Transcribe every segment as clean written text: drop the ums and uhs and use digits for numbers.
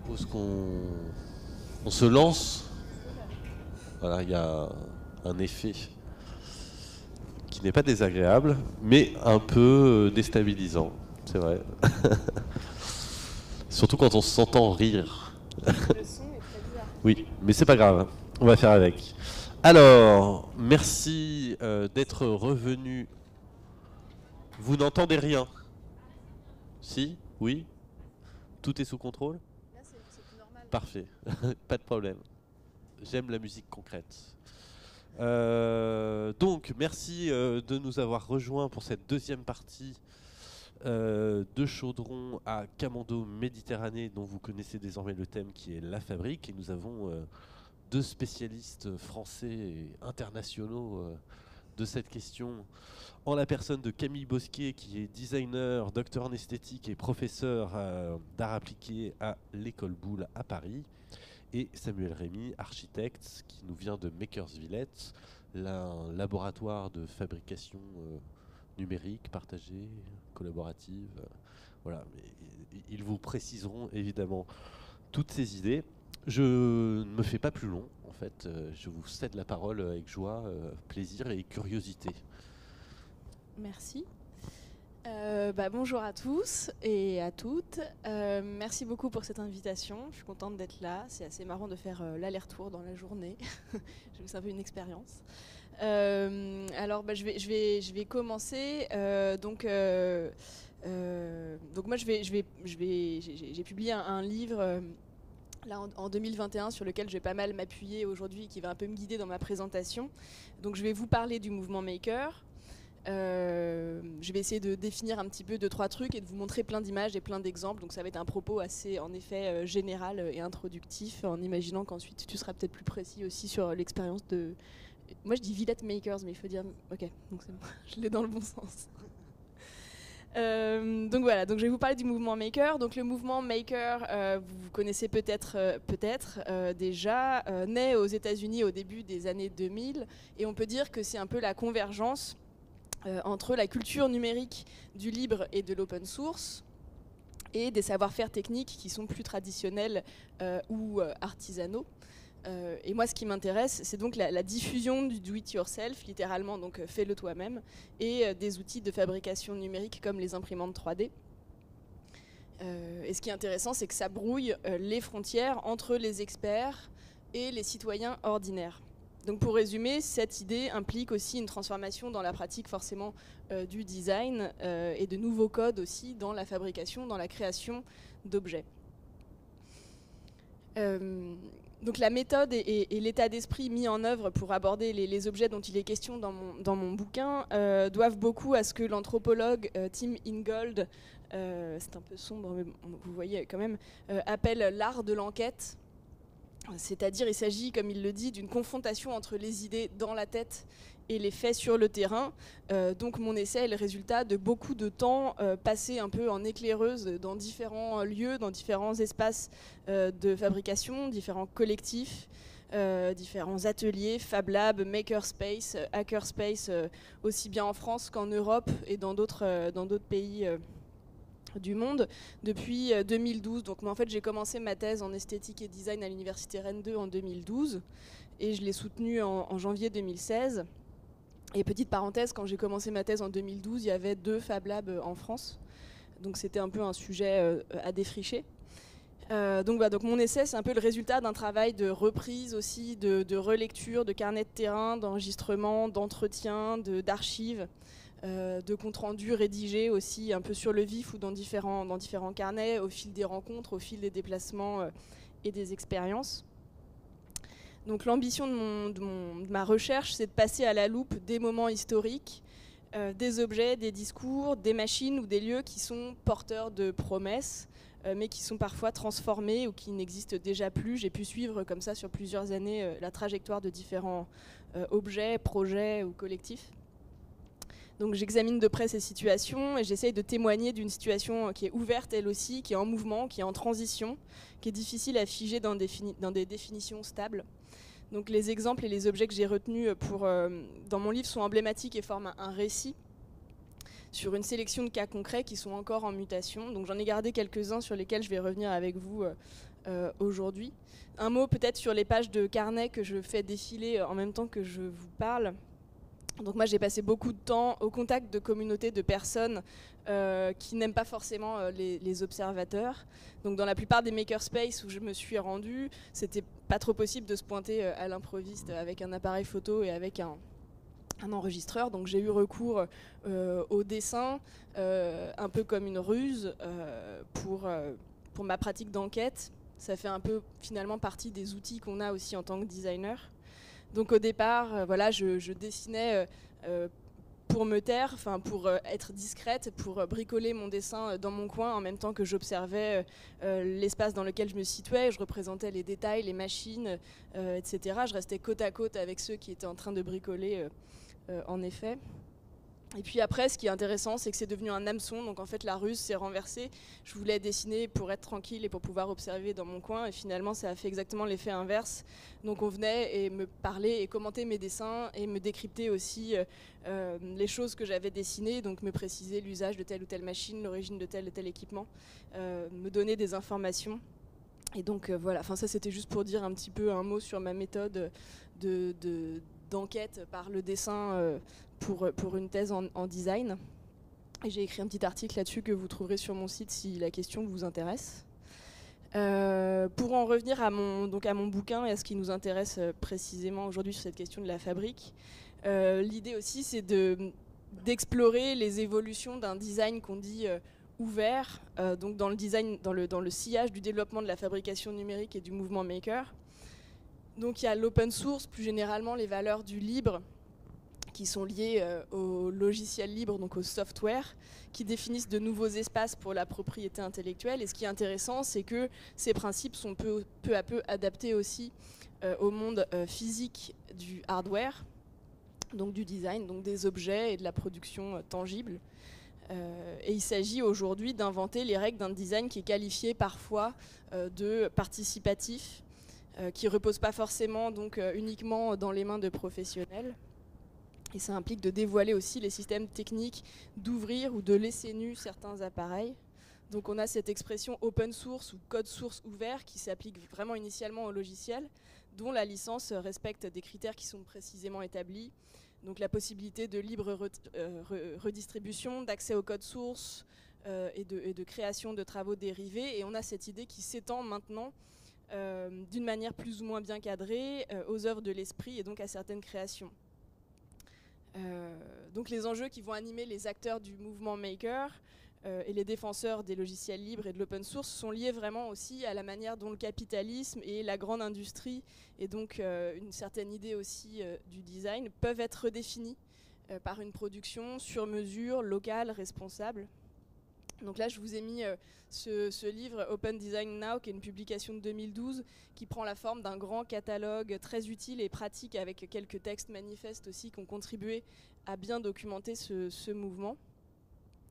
propose qu'on se lance. Voilà, il y a un effet qui n'est pas désagréable, mais un peu déstabilisant, c'est vrai. Surtout quand on s'entend rire. Le son est très bizarre. Oui, mais c'est pas grave, on va faire avec. Alors, merci d'être revenu. Vous n'entendez rien? Si? Oui? Tout est sous contrôle? Là, c'est plus normal. Parfait, pas de problème. J'aime la musique concrète. Donc, merci de nous avoir rejoints pour cette deuxième partie de Chaudron à Camando Méditerranée, dont vous connaissez désormais le thème qui est la fabrique. Et nous avons deux spécialistes français et internationaux de cette question, en la personne de Camille Bosquet, qui est designer, docteur en esthétique et professeur d'art appliqué à l'École Boulle à Paris, et Samuel Rémy, architecte, qui nous vient de Makers Villette, un laboratoire de fabrication numérique, partagée, collaborative. Voilà, ils vous préciseront évidemment toutes ces idées. Je ne me fais pas plus long, en fait, je vous cède la parole avec joie, plaisir et curiosité. Merci. Bonjour à tous et à toutes. Merci beaucoup pour cette invitation. Je suis contente d'être là. C'est assez marrant de faire l'aller-retour dans la journée. C'est un peu une expérience. Je vais commencer. Moi, j'ai publié un livre là en 2021 sur lequel je vais pas mal m'appuyer aujourd'hui, qui va un peu me guider dans ma présentation. Donc, je vais vous parler du mouvement Maker. Je vais essayer de définir un petit peu 2-3 trucs et de vous montrer plein d'images et plein d'exemples. Donc ça va être un propos assez en effet général et introductif, en imaginant qu'ensuite tu seras peut-être plus précis aussi sur l'expérience de... Moi je dis Villette Makers, mais il faut dire... Ok, donc c'est bon, je l'ai dans le bon sens. Donc voilà, donc je vais vous parler du mouvement Maker. Donc le mouvement Maker, vous connaissez peut-être déjà, naît aux États-Unis au début des années 2000, et on peut dire que c'est un peu la convergence entre la culture numérique du libre et de l'open source et des savoir-faire techniques qui sont plus traditionnels ou artisanaux. Et moi, ce qui m'intéresse, c'est donc la diffusion du do-it-yourself, littéralement, donc fais-le toi-même, et des outils de fabrication numérique comme les imprimantes 3D. Et ce qui est intéressant, c'est que ça brouille les frontières entre les experts et les citoyens ordinaires. Donc pour résumer, cette idée implique aussi une transformation dans la pratique forcément du design et de nouveaux codes aussi dans la fabrication, dans la création d'objets. Donc la méthode et l'état d'esprit mis en œuvre pour aborder les objets dont il est question dans mon bouquin doivent beaucoup à ce que l'anthropologue Tim Ingold, c'est un peu sombre mais vous voyez quand même, appelle l'art de l'enquête. C'est-à-dire, il s'agit, comme il le dit, d'une confrontation entre les idées dans la tête et les faits sur le terrain. Donc mon essai est le résultat de beaucoup de temps passé un peu en éclaireuse dans différents lieux, dans différents espaces de fabrication, différents collectifs, différents ateliers, Fab Lab, Makerspace, Hackerspace, aussi bien en France qu'en Europe et dans d'autres pays du monde depuis 2012. Donc moi, en fait, j'ai commencé ma thèse en esthétique et design à l'université Rennes 2 en 2012 et je l'ai soutenue en janvier 2016. Et petite parenthèse, quand j'ai commencé ma thèse en 2012, il y avait 2 Fab Labs en France. Donc c'était un peu un sujet à défricher. Donc mon essai, c'est un peu le résultat d'un travail de reprise aussi, de relecture, de carnet de terrain, d'enregistrement, d'entretien, d'archives, de comptes rendus rédigés aussi un peu sur le vif ou dans différents carnets au fil des rencontres, au fil des déplacements et des expériences. Donc l'ambition de ma recherche, c'est de passer à la loupe des moments historiques, des objets, des discours, des machines ou des lieux qui sont porteurs de promesses, mais qui sont parfois transformés ou qui n'existent déjà plus. J'ai pu suivre comme ça sur plusieurs années la trajectoire de différents objets, projets ou collectifs. Donc j'examine de près ces situations et j'essaye de témoigner d'une situation qui est ouverte elle aussi, qui est en mouvement, qui est en transition, qui est difficile à figer dans des définitions stables. Donc les exemples et les objets que j'ai retenus dans mon livre sont emblématiques et forment un récit sur une sélection de cas concrets qui sont encore en mutation. Donc j'en ai gardé quelques-uns sur lesquels je vais revenir avec vous aujourd'hui. Un mot peut-être sur les pages de carnet que je fais défiler en même temps que je vous parle. Donc moi j'ai passé beaucoup de temps au contact de communautés de personnes qui n'aiment pas forcément les observateurs. Donc dans la plupart des makerspaces où je me suis rendue, c'était pas trop possible de se pointer à l'improviste avec un appareil photo et avec un enregistreur. Donc j'ai eu recours au dessin, un peu comme une ruse pour ma pratique d'enquête. Ça fait un peu finalement partie des outils qu'on a aussi en tant que designer. Donc au départ, voilà, je dessinais pour me taire, pour être discrète, pour bricoler mon dessin dans mon coin en même temps que j'observais l'espace dans lequel je me situais. Je représentais les détails, les machines, etc. Je restais côte à côte avec ceux qui étaient en train de bricoler, en effet. Et puis après, ce qui est intéressant, c'est que c'est devenu un hameçon. Donc en fait, la ruse s'est renversée. Je voulais dessiner pour être tranquille et pour pouvoir observer dans mon coin. Et finalement, ça a fait exactement l'effet inverse. Donc on venait et me parlait et commenter mes dessins et me décrypter aussi les choses que j'avais dessinées. Donc me préciser l'usage de telle ou telle machine, l'origine de tel ou tel équipement, me donner des informations. Et donc voilà, ça c'était juste pour dire un petit peu un mot sur ma méthode d'enquête par le dessin pour une thèse en design. Et j'ai écrit un petit article là-dessus que vous trouverez sur mon site si la question vous intéresse. Pour en revenir à mon bouquin et à ce qui nous intéresse précisément aujourd'hui sur cette question de la fabrique, l'idée aussi c'est d'explorer les évolutions d'un design qu'on dit ouvert, donc dans le design, dans le sillage du développement de la fabrication numérique et du mouvement maker. Donc il y a l'open source, plus généralement les valeurs du libre, qui sont liées au logiciel libre, donc au software, qui définissent de nouveaux espaces pour la propriété intellectuelle. Et ce qui est intéressant, c'est que ces principes sont peu à peu adaptés aussi au monde physique du hardware, donc du design, donc des objets et de la production tangible. Et il s'agit aujourd'hui d'inventer les règles d'un design qui est qualifié parfois de participatif, qui ne repose pas forcément donc uniquement dans les mains de professionnels. Et ça implique de dévoiler aussi les systèmes techniques, d'ouvrir ou de laisser nus certains appareils. Donc on a cette expression open source ou code source ouvert qui s'applique vraiment initialement au logiciel, dont la licence respecte des critères qui sont précisément établis. Donc la possibilité de libre redistribution, d'accès au code source et de création de travaux dérivés. Et on a cette idée qui s'étend maintenant d'une manière plus ou moins bien cadrée aux œuvres de l'esprit et donc à certaines créations. Donc les enjeux qui vont animer les acteurs du mouvement maker et les défenseurs des logiciels libres et de l'open source sont liés vraiment aussi à la manière dont le capitalisme et la grande industrie et donc une certaine idée aussi du design peuvent être redéfinis par une production sur mesure, locale, responsable. Donc là, je vous ai mis ce livre Open Design Now, qui est une publication de 2012, qui prend la forme d'un grand catalogue très utile et pratique avec quelques textes manifestes aussi qui ont contribué à bien documenter ce mouvement.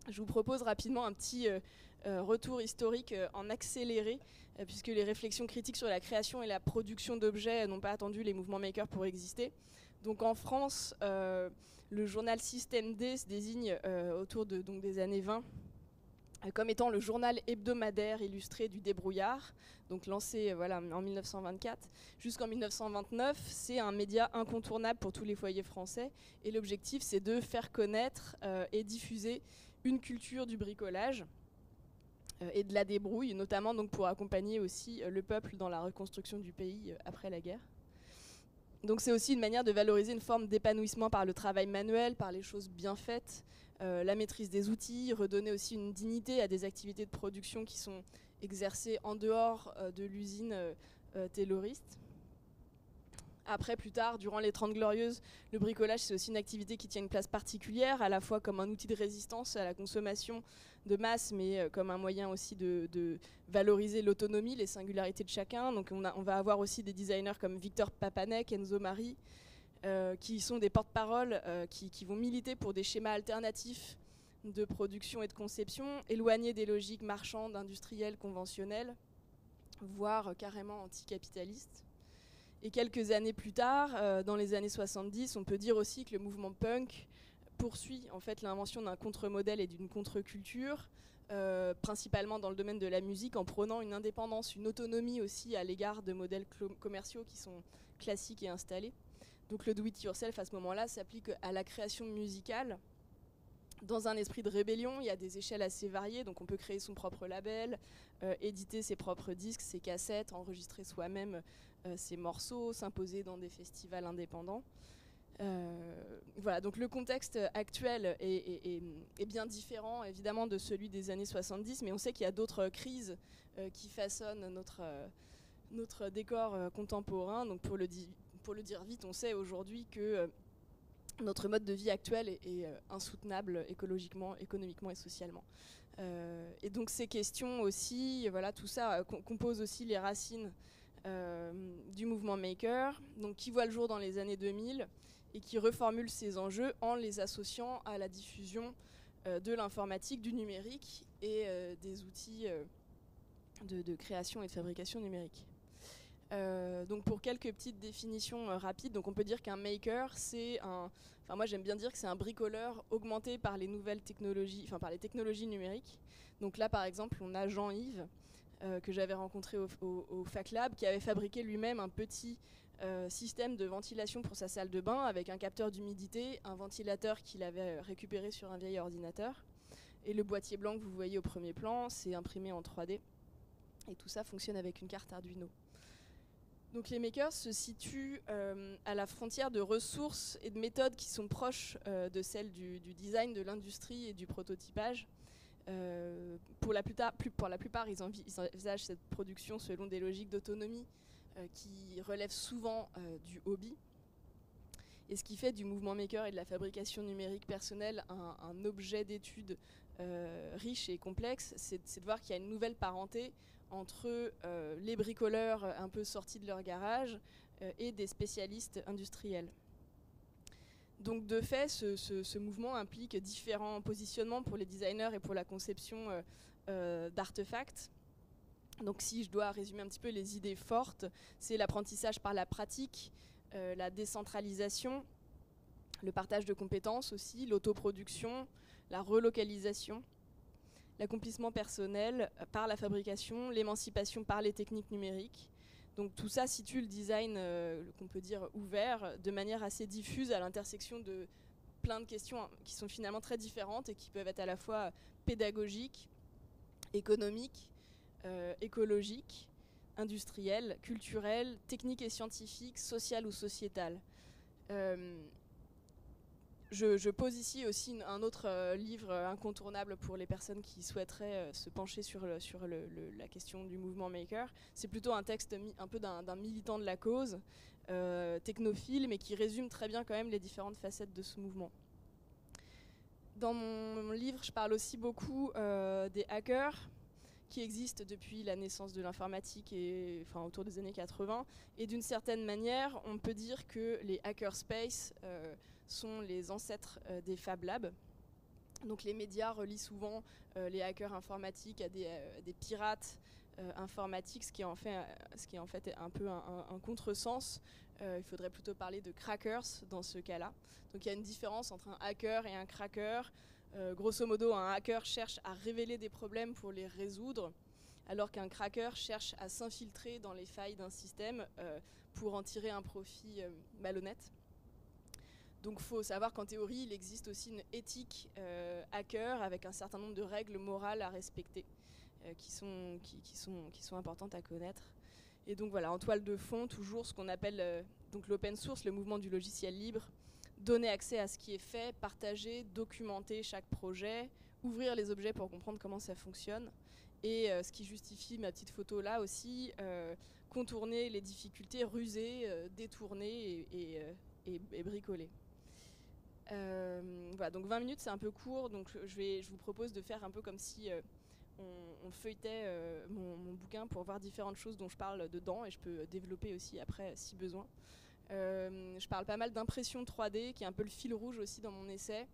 Je vous propose rapidement un petit retour historique en accéléré, puisque les réflexions critiques sur la création et la production d'objets n'ont pas attendu les mouvements makers pour exister. Donc en France, le journal Système D se désigne autour des années 20 comme étant le journal hebdomadaire illustré du débrouillard, donc lancé en 1924 jusqu'en 1929. C'est un média incontournable pour tous les foyers français et l'objectif c'est de faire connaître et diffuser une culture du bricolage et de la débrouille, notamment donc pour accompagner aussi le peuple dans la reconstruction du pays après la guerre. Donc c'est aussi une manière de valoriser une forme d'épanouissement par le travail manuel, par les choses bien faites, la maîtrise des outils, redonner aussi une dignité à des activités de production qui sont exercées en dehors de l'usine tayloriste. Après, plus tard, durant les 30 Glorieuses, le bricolage, c'est aussi une activité qui tient une place particulière, à la fois comme un outil de résistance à la consommation de masse, mais comme un moyen aussi de valoriser l'autonomie, les singularités de chacun. Donc on va avoir aussi des designers comme Victor Papanek, Enzo Mari, qui sont des porte-paroles qui vont militer pour des schémas alternatifs de production et de conception, éloignés des logiques marchandes, industrielles, conventionnelles, voire carrément anticapitalistes. Et quelques années plus tard, dans les années 70, on peut dire aussi que le mouvement punk poursuit en fait l'invention d'un contre-modèle et d'une contre-culture, principalement dans le domaine de la musique, en prônant une indépendance, une autonomie aussi à l'égard de modèles commerciaux qui sont classiques et installés. Donc le do-it-yourself à ce moment-là s'applique à la création musicale. Dans un esprit de rébellion, il y a des échelles assez variées, donc on peut créer son propre label, éditer ses propres disques, ses cassettes, enregistrer soi-même ses morceaux, s'imposer dans des festivals indépendants. Voilà, donc le contexte actuel est bien différent évidemment de celui des années 70, mais on sait qu'il y a d'autres crises qui façonnent notre décor contemporain. Donc pour le dire vite, on sait aujourd'hui que notre mode de vie actuel est insoutenable écologiquement, économiquement et socialement. Et donc ces questions aussi, voilà, tout ça compose aussi les racines du mouvement maker, donc qui voit le jour dans les années 2000 et qui reformule ces enjeux en les associant à la diffusion de l'informatique, du numérique et des outils de création et de fabrication numérique. Donc pour quelques petites définitions rapides, donc on peut dire qu'un maker, moi j'aime bien dire que c'est un bricoleur augmenté par les nouvelles technologies, par les technologies numériques. Donc là par exemple on a Jean-Yves que j'avais rencontré au FacLab, qui avait fabriqué lui-même un petit système de ventilation pour sa salle de bain avec un capteur d'humidité, un ventilateur qu'il avait récupéré sur un vieil ordinateur. Et le boîtier blanc que vous voyez au premier plan, c'est imprimé en 3D. Et tout ça fonctionne avec une carte Arduino. Donc les makers se situent à la frontière de ressources et de méthodes qui sont proches de celles du design, de l'industrie et du prototypage. Pour la plupart, ils envisagent cette production selon des logiques d'autonomie qui relèvent souvent du hobby. Et ce qui fait du mouvement maker et de la fabrication numérique personnelle un objet d'étude riche et complexe, c'est de voir qu'il y a une nouvelle parenté entre les bricoleurs un peu sortis de leur garage et des spécialistes industriels. Donc de fait, ce mouvement implique différents positionnements pour les designers et pour la conception d'artefacts. Donc si je dois résumer un petit peu les idées fortes, c'est l'apprentissage par la pratique, la décentralisation, le partage de compétences aussi, l'autoproduction, la relocalisation, l'accomplissement personnel par la fabrication, l'émancipation par les techniques numériques. Donc tout ça situe le design, qu'on peut dire ouvert, de manière assez diffuse à l'intersection de plein de questions qui sont finalement très différentes et qui peuvent être à la fois pédagogiques, économiques, écologiques, industrielles, culturelles, techniques et scientifiques, sociales ou sociétales. Je pose ici aussi un autre livre incontournable pour les personnes qui souhaiteraient se pencher sur la question du mouvement maker. C'est plutôt un texte un peu d'un militant de la cause, technophile, mais qui résume très bien quand même les différentes facettes de ce mouvement. Dans mon livre, je parle aussi beaucoup des hackers qui existent depuis la naissance de l'informatique autour des années 80. Et d'une certaine manière, on peut dire que les hackerspace sont les ancêtres des Fab Labs. Donc les médias relient souvent les hackers informatiques à des pirates informatiques, ce qui est en fait un peu un contresens. Il faudrait plutôt parler de crackers dans ce cas-là. Donc il y a une différence entre un hacker et un cracker. Grosso modo, un hacker cherche à révéler des problèmes pour les résoudre, alors qu'un cracker cherche à s'infiltrer dans les failles d'un système pour en tirer un profit malhonnête. Donc il faut savoir qu'en théorie, il existe aussi une éthique hacker avec un certain nombre de règles morales à respecter qui sont importantes à connaître. Et donc voilà, en toile de fond, toujours ce qu'on appelle donc l'open source, le mouvement du logiciel libre, donner accès à ce qui est fait, partager, documenter chaque projet, ouvrir les objets pour comprendre comment ça fonctionne. Et ce qui justifie ma petite photo là aussi, contourner les difficultés, ruser, détourner et bricoler. Voilà, donc 20 minutes c'est un peu court, donc je vous propose de faire un peu comme si on feuilletait mon bouquin pour voir différentes choses dont je parle dedans, et je peux développer aussi après si besoin. Je parle pas mal d'impression 3D, qui est un peu le fil rouge aussi dans mon essai,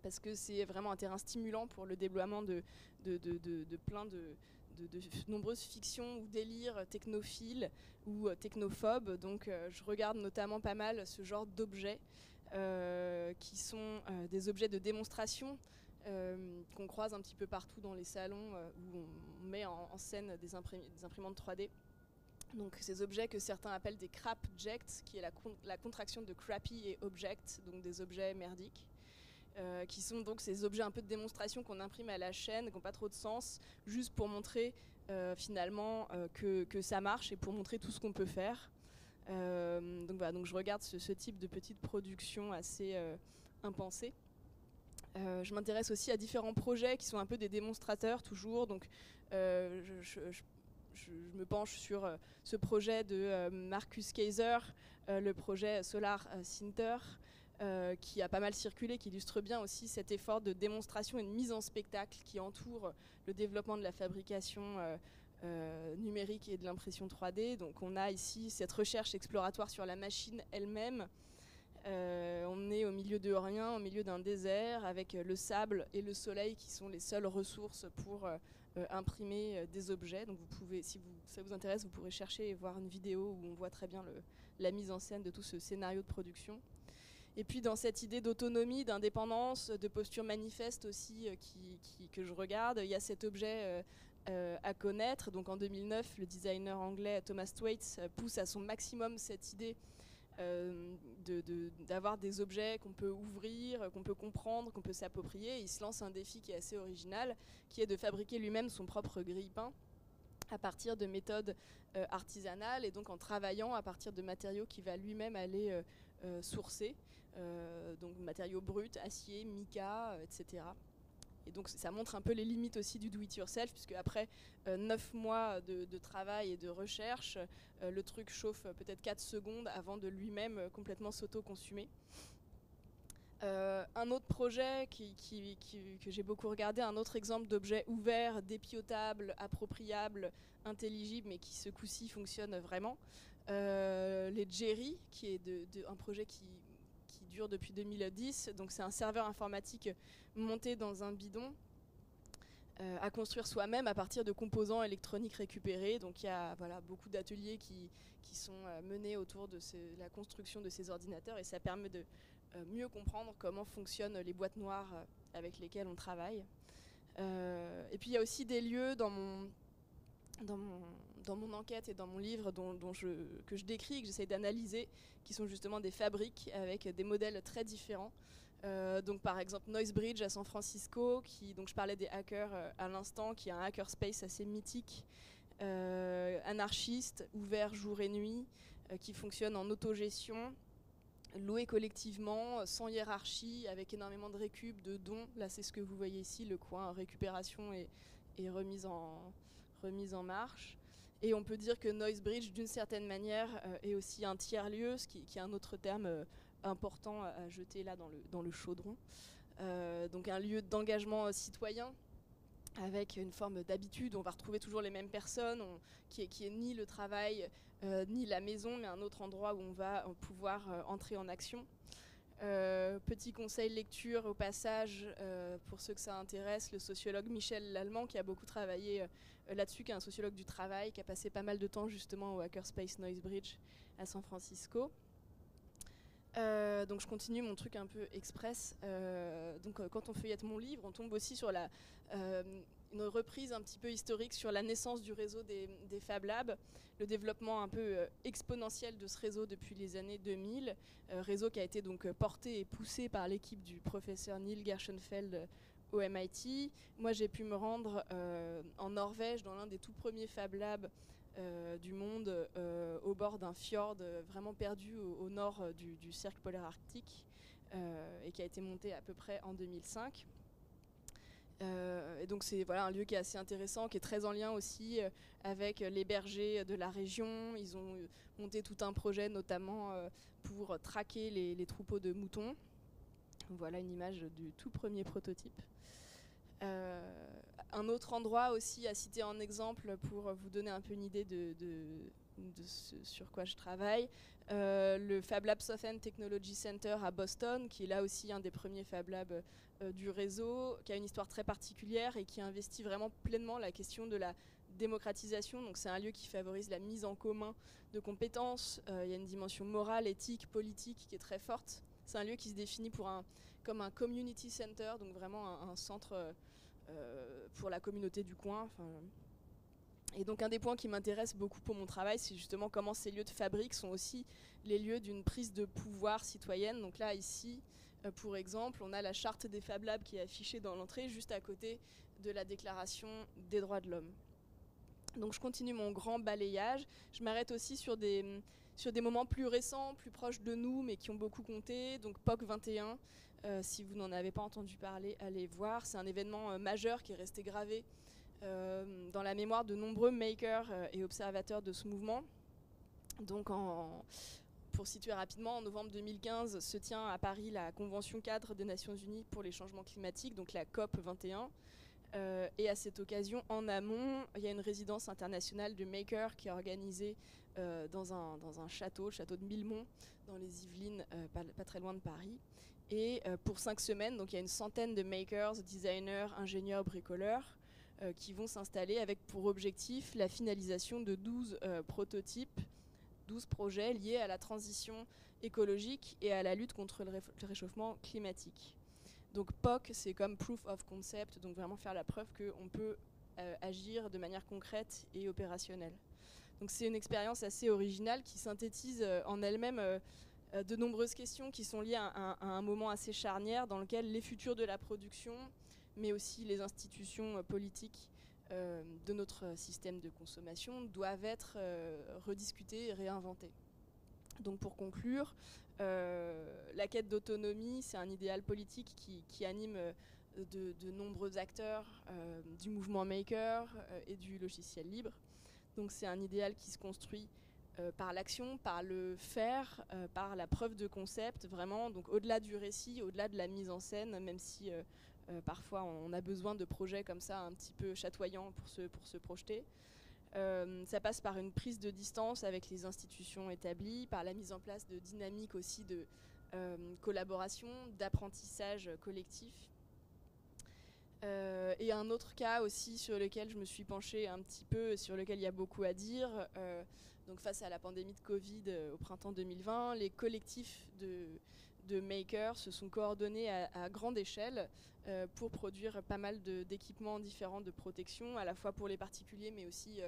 parce que c'est vraiment un terrain stimulant pour le déploiement de plein de nombreuses fictions ou délires technophiles ou technophobes. Donc je regarde notamment pas mal ce genre d'objets qui sont des objets de démonstration qu'on croise un petit peu partout dans les salons où on met en scène des imprimantes 3D. Donc ces objets que certains appellent des crapjects, qui est la contraction de crappy et object, donc des objets merdiques. Qui sont donc ces objets un peu de démonstration qu'on imprime à la chaîne, qui n'ont pas trop de sens, juste pour montrer finalement que ça marche et pour montrer tout ce qu'on peut faire. Donc voilà, donc je regarde ce type de petite production assez impensée. Je m'intéresse aussi à différents projets qui sont un peu des démonstrateurs toujours. Donc je me penche sur ce projet de Marcus Kaiser, le projet Solar Sinter, qui a pas mal circulé, qui illustre bien aussi cet effort de démonstration et de mise en spectacle qui entoure le développement de la fabrication numérique et de l'impression 3D. Donc on a ici cette recherche exploratoire sur la machine elle-même. On est au milieu de rien, au milieu d'un désert, avec le sable et le soleil qui sont les seules ressources pour imprimer des objets. Donc vous pouvez, si ça vous intéresse, vous pourrez chercher et voir une vidéo où on voit très bien la mise en scène de tout ce scénario de production. Et puis dans cette idée d'autonomie, d'indépendance, de posture manifeste aussi que je regarde, il y a cet objet à connaître. Donc en 2009, le designer anglais Thomas Thwaites pousse à son maximum cette idée d'avoir des objets qu'on peut ouvrir, qu'on peut comprendre, qu'on peut s'approprier. Il se lance un défi qui est assez original, qui est de fabriquer lui-même son propre grille-pain à partir de méthodes artisanales et donc en travaillant à partir de matériaux qu'il va lui-même aller sourcer, donc matériaux bruts, acier, mica, etc. Et donc ça montre un peu les limites aussi du do-it-yourself, puisque après 9 mois de travail et de recherche, le truc chauffe peut-être 4 secondes avant de lui-même complètement s'auto-consumer. Un autre projet que j'ai beaucoup regardé, un autre exemple d'objet ouvert, dépiotable, appropriable, intelligible, mais qui ce coup-ci fonctionne vraiment. Les Jerry, qui est un projet qui dure depuis 2010. Donc c'est un serveur informatique monté dans un bidon à construire soi-même à partir de composants électroniques récupérés. Donc il y a beaucoup d'ateliers qui sont menés autour de la construction de ces ordinateurs et ça permet de mieux comprendre comment fonctionnent les boîtes noires avec lesquelles on travaille. Et puis il y a aussi des lieux dans mon enquête et dans mon livre que je décris et que j'essaie d'analyser, qui sont justement des fabriques avec des modèles très différents. Donc par exemple Noisebridge à San Francisco, donc je parlais des hackers à l'instant, qui est un hackerspace assez mythique, anarchiste, ouvert jour et nuit, qui fonctionne en autogestion, loué collectivement, sans hiérarchie, avec énormément de récup, de dons. Là c'est ce que vous voyez ici, le coin récupération et remise en marche. Et on peut dire que Noisebridge, d'une certaine manière, est aussi un tiers-lieu, ce qui est un autre terme important à jeter là dans le chaudron. Donc un lieu d'engagement citoyen, avec une forme d'habitude. On va retrouver toujours les mêmes personnes, qui est ni le travail, ni la maison, mais un autre endroit où on va pouvoir entrer en action. Petit conseil lecture au passage, pour ceux que ça intéresse, le sociologue Michel Lallemand, qui a beaucoup travaillé là-dessus, qui est un sociologue du travail, qui a passé pas mal de temps justement au hackerspace Noisebridge à San Francisco. Donc je continue mon truc un peu express. Donc quand on feuillette mon livre, on tombe aussi sur une reprise un petit peu historique sur la naissance du réseau des Fab Labs, le développement un peu exponentiel de ce réseau depuis les années 2000, réseau qui a été donc porté et poussé par l'équipe du professeur Neil Gershenfeld au MIT. Moi j'ai pu me rendre en Norvège dans l'un des tout premiers Fab Labs du monde, au bord d'un fjord vraiment perdu au nord du cercle polaire arctique, et qui a été monté à peu près en 2005. Et donc c'est un lieu qui est assez intéressant, qui est très en lien aussi avec les bergers de la région. Ils ont monté tout un projet notamment pour traquer les troupeaux de moutons. Voilà une image du tout premier prototype. Un autre endroit aussi à citer en exemple pour vous donner un peu une idée de ce sur quoi je travaille, le Fab Lab Southern Technology Center à Boston, qui est là aussi un des premiers Fab Labs du réseau, qui a une histoire très particulière et qui investit vraiment pleinement la question de la démocratisation. Donc c'est un lieu qui favorise la mise en commun de compétences. Il y a une dimension morale, éthique, politique qui est très forte C'est un lieu qui se définit comme un community center, donc vraiment un centre pour la communauté du coin. Et donc un des points qui m'intéresse beaucoup pour mon travail, c'est justement comment ces lieux de fabrique sont aussi les lieux d'une prise de pouvoir citoyenne. Donc là, ici, pour exemple, on a la charte des Fab Labs qui est affichée dans l'entrée, juste à côté de la Déclaration des droits de l'homme. Donc je continue mon grand balayage. Je m'arrête aussi sur des moments plus récents, plus proches de nous, mais qui ont beaucoup compté. Donc POC 21, si vous n'en avez pas entendu parler, allez voir. C'est un événement majeur qui est resté gravé dans la mémoire de nombreux makers et observateurs de ce mouvement. Donc pour situer rapidement, en novembre 2015 se tient à Paris la Convention cadre des Nations Unies pour les changements climatiques, donc la COP 21. Et à cette occasion, en amont, il y a une résidence internationale de makers qui est organisée dans un château, le château de Millemont, dans les Yvelines, pas très loin de Paris. Et pour 5 semaines, donc il y a une centaine de makers, designers, ingénieurs, bricoleurs qui vont s'installer avec pour objectif la finalisation de 12 prototypes, 12 projets liés à la transition écologique et à la lutte contre le réchauffement climatique. Donc POC, c'est comme Proof of Concept, donc vraiment faire la preuve qu'on peut agir de manière concrète et opérationnelle. Donc c'est une expérience assez originale qui synthétise en elle-même de nombreuses questions qui sont liées à un moment assez charnière dans lequel les futurs de la production, mais aussi les institutions politiques de notre système de consommation doivent être rediscutées et réinventées. Donc pour conclure, la quête d'autonomie, c'est un idéal politique qui anime de nombreux acteurs du mouvement maker et du logiciel libre. Donc c'est un idéal qui se construit par l'action, par le faire, par la preuve de concept, vraiment, donc au-delà du récit, au-delà de la mise en scène, même si parfois on a besoin de projets comme ça un petit peu chatoyants pour se projeter. Ça passe par une prise de distance avec les institutions établies, par la mise en place de dynamiques aussi de collaboration, d'apprentissage collectif. Et un autre cas aussi sur lequel je me suis penchée un petit peu, sur lequel il y a beaucoup à dire, donc face à la pandémie de Covid au printemps 2020, les collectifs de makers se sont coordonnés à grande échelle pour produire pas mal d'équipements différents de protection, à la fois pour les particuliers mais aussi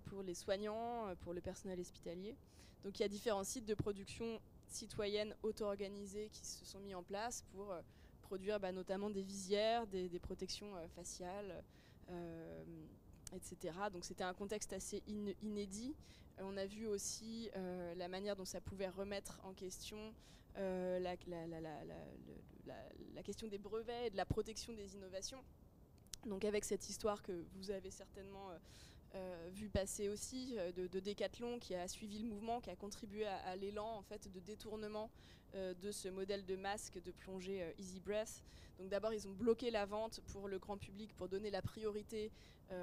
pour les soignants, pour le personnel hospitalier. Donc il y a différents sites de production citoyenne auto-organisés qui se sont mis en place pour produire notamment des visières, des protections faciales, etc. Donc c'était un contexte assez inédit. On a vu aussi la manière dont ça pouvait remettre en question la question des brevets et de la protection des innovations. Donc avec cette histoire que vous avez certainement vu passer aussi de Decathlon qui a suivi le mouvement, qui a contribué à l'élan en fait, de détournement de ce modèle de masque de plongée Easy Breath. Donc d'abord ils ont bloqué la vente pour le grand public pour donner la priorité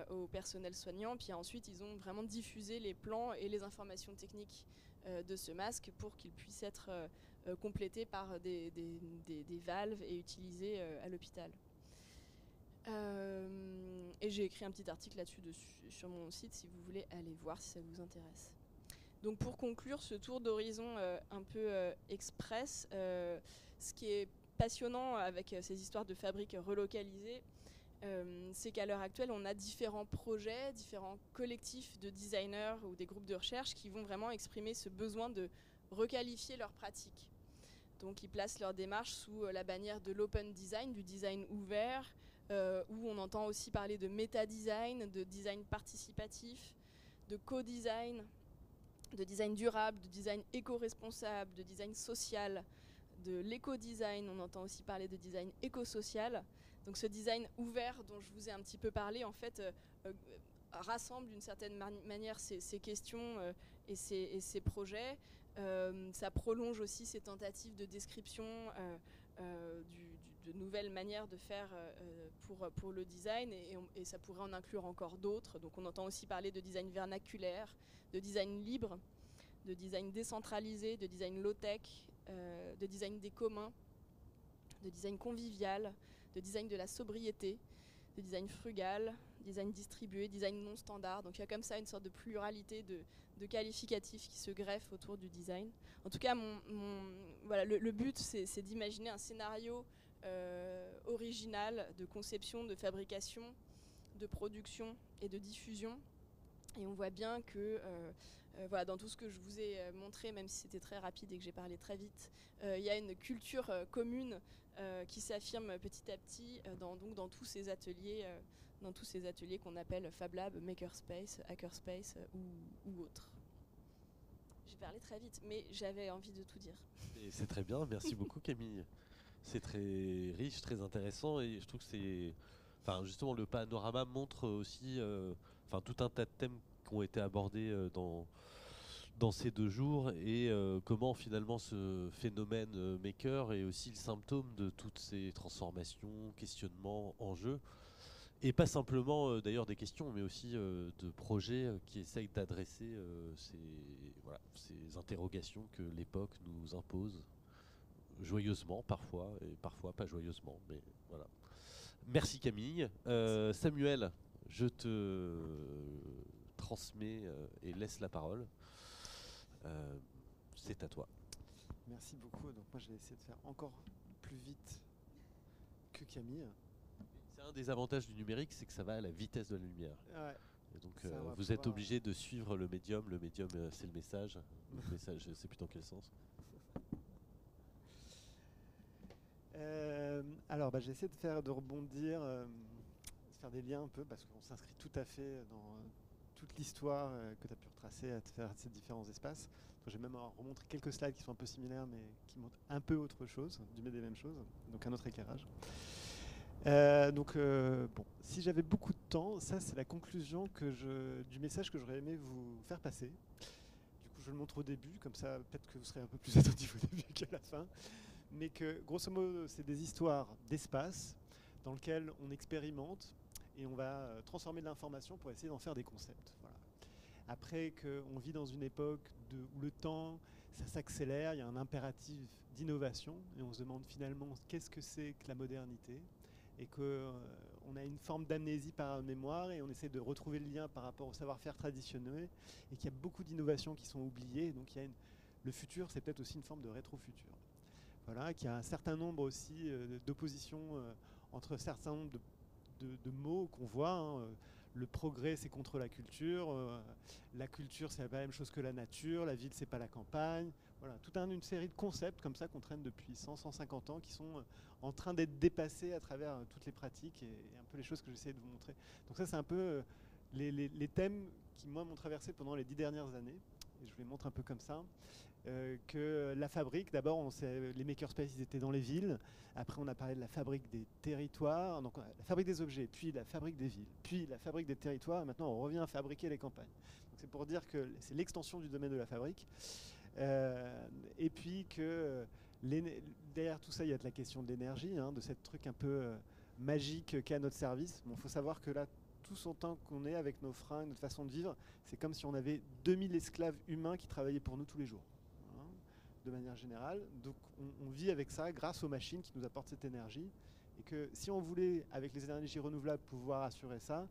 au personnel soignant, puis ensuite ils ont vraiment diffusé les plans et les informations techniques de ce masque pour qu'il puisse être complété par des valves et utilisé à l'hôpital. Et j'ai écrit un petit article là-dessus sur mon site si vous voulez aller voir si ça vous intéresse. Donc pour conclure ce tour d'horizon un peu express, ce qui est passionnant avec ces histoires de fabriques relocalisées, c'est qu'à l'heure actuelle on a différents projets, différents collectifs de designers ou des groupes de recherche qui vont vraiment exprimer ce besoin de requalifier leurs pratiques. Donc ils placent leur démarche sous la bannière de l'open design, du design ouvert, où on entend aussi parler de méta-design, de design participatif, de co-design, de design durable, de design éco-responsable, de design social, de l'éco-design. On entend aussi parler de design éco-social. Donc ce design ouvert dont je vous ai un petit peu parlé, en fait, rassemble d'une certaine manière ces questions et ces projets. Ça prolonge aussi ces tentatives de description de nouvelles manières de faire pour le design et ça pourrait en inclure encore d'autres. Donc on entend aussi parler de design vernaculaire, de design libre, de design décentralisé, de design low-tech, de design des communs, de design convivial, de design de la sobriété, de design frugal, design distribué, design non standard. Donc il y a comme ça une sorte de pluralité de qualificatifs qui se greffent autour du design. En tout cas, voilà, le but, c'est d'imaginer un scénario original de conception, de fabrication, de production et de diffusion. Et on voit bien que voilà, dans tout ce que je vous ai montré, même si c'était très rapide et que j'ai parlé très vite, il y a une culture commune qui s'affirme petit à petit dans tous ces ateliers qu'on appelle Fab Lab, Makerspace, Hackerspace ou autres. J'ai parlé très vite, mais j'avais envie de tout dire. Et c'est très bien, merci beaucoup Camille. C'est très riche, très intéressant et je trouve que c'est... Enfin, justement, le panorama montre aussi tout un tas de thèmes qui ont été abordés dans ces 2 jours et comment finalement ce phénomène maker est aussi le symptôme de toutes ces transformations, questionnements, enjeux. Et pas simplement d'ailleurs des questions, mais aussi de projets qui essayent d'adresser ces interrogations que l'époque nous impose, joyeusement parfois, et parfois pas joyeusement, mais voilà. Merci Camille. Samuel, je te transmets et laisse la parole. C'est à toi. Merci beaucoup. Donc moi je vais essayer de faire encore plus vite que Camille. C'est un des avantages du numérique, c'est que ça va à la vitesse de la lumière. Ouais. Et donc vous êtes obligé de suivre le médium. Le médium, c'est le message. Le message, je ne sais plus dans quel sens. Alors j'ai essayé de rebondir, de faire des liens un peu, parce qu'on s'inscrit tout à fait dans toute l'histoire que tu as pu retracer à travers ces différents espaces. Donc, j'ai même remontré quelques slides qui sont un peu similaires, mais qui montrent un peu autre chose, des mêmes choses, donc un autre éclairage. Bon, si j'avais beaucoup de temps, ça c'est la conclusion du message que j'aurais aimé vous faire passer. Du coup, je le montre au début, comme ça peut-être que vous serez un peu plus attentif au début qu'à la fin. Mais que grosso modo, c'est des histoires d'espace dans lesquelles on expérimente et on va transformer de l'information pour essayer d'en faire des concepts. Voilà. Après qu'on vit dans une époque où le temps, ça s'accélère, il y a un impératif d'innovation et on se demande finalement qu'est-ce que c'est que la modernité et qu'on a une forme d'amnésie par mémoire et on essaie de retrouver le lien par rapport au savoir-faire traditionnel et qu'il y a beaucoup d'innovations qui sont oubliées. Donc le futur, c'est peut-être aussi une forme de rétro-futur. Voilà, qu'il y a un certain nombre aussi d'oppositions entre certains nombres de mots qu'on voit. Hein. Le progrès, c'est contre la culture c'est pas la même chose que la nature, la ville, c'est pas la campagne. Voilà, toute une série de concepts comme ça qu'on traîne depuis 100-150 ans qui sont en train d'être dépassés à travers toutes les pratiques et un peu les choses que j'essaie de vous montrer. Donc ça, c'est un peu les thèmes qui, moi, m'ont traversé pendant les 10 dernières années. Et je vous les montre un peu comme ça. Que la fabrique, d'abord, les makerspaces, ils étaient dans les villes. Après, on a parlé de la fabrique des territoires, donc la fabrique des objets, puis la fabrique des villes, puis la fabrique des territoires. Et maintenant, on revient à fabriquer les campagnes. Donc, c'est pour dire que c'est l'extension du domaine de la fabrique. Et puis que derrière tout ça, il y a de la question de l'énergie, hein, de cette truc un peu magique qu'est à notre service. Bon, faut savoir que là, tout son temps qu'on est avec nos freins et notre façon de vivre, c'est comme si on avait 2000 esclaves humains qui travaillaient pour nous tous les jours, hein, de manière générale. Donc on vit avec ça grâce aux machines qui nous apportent cette énergie. Et que si on voulait, avec les énergies renouvelables, pouvoir assurer ça,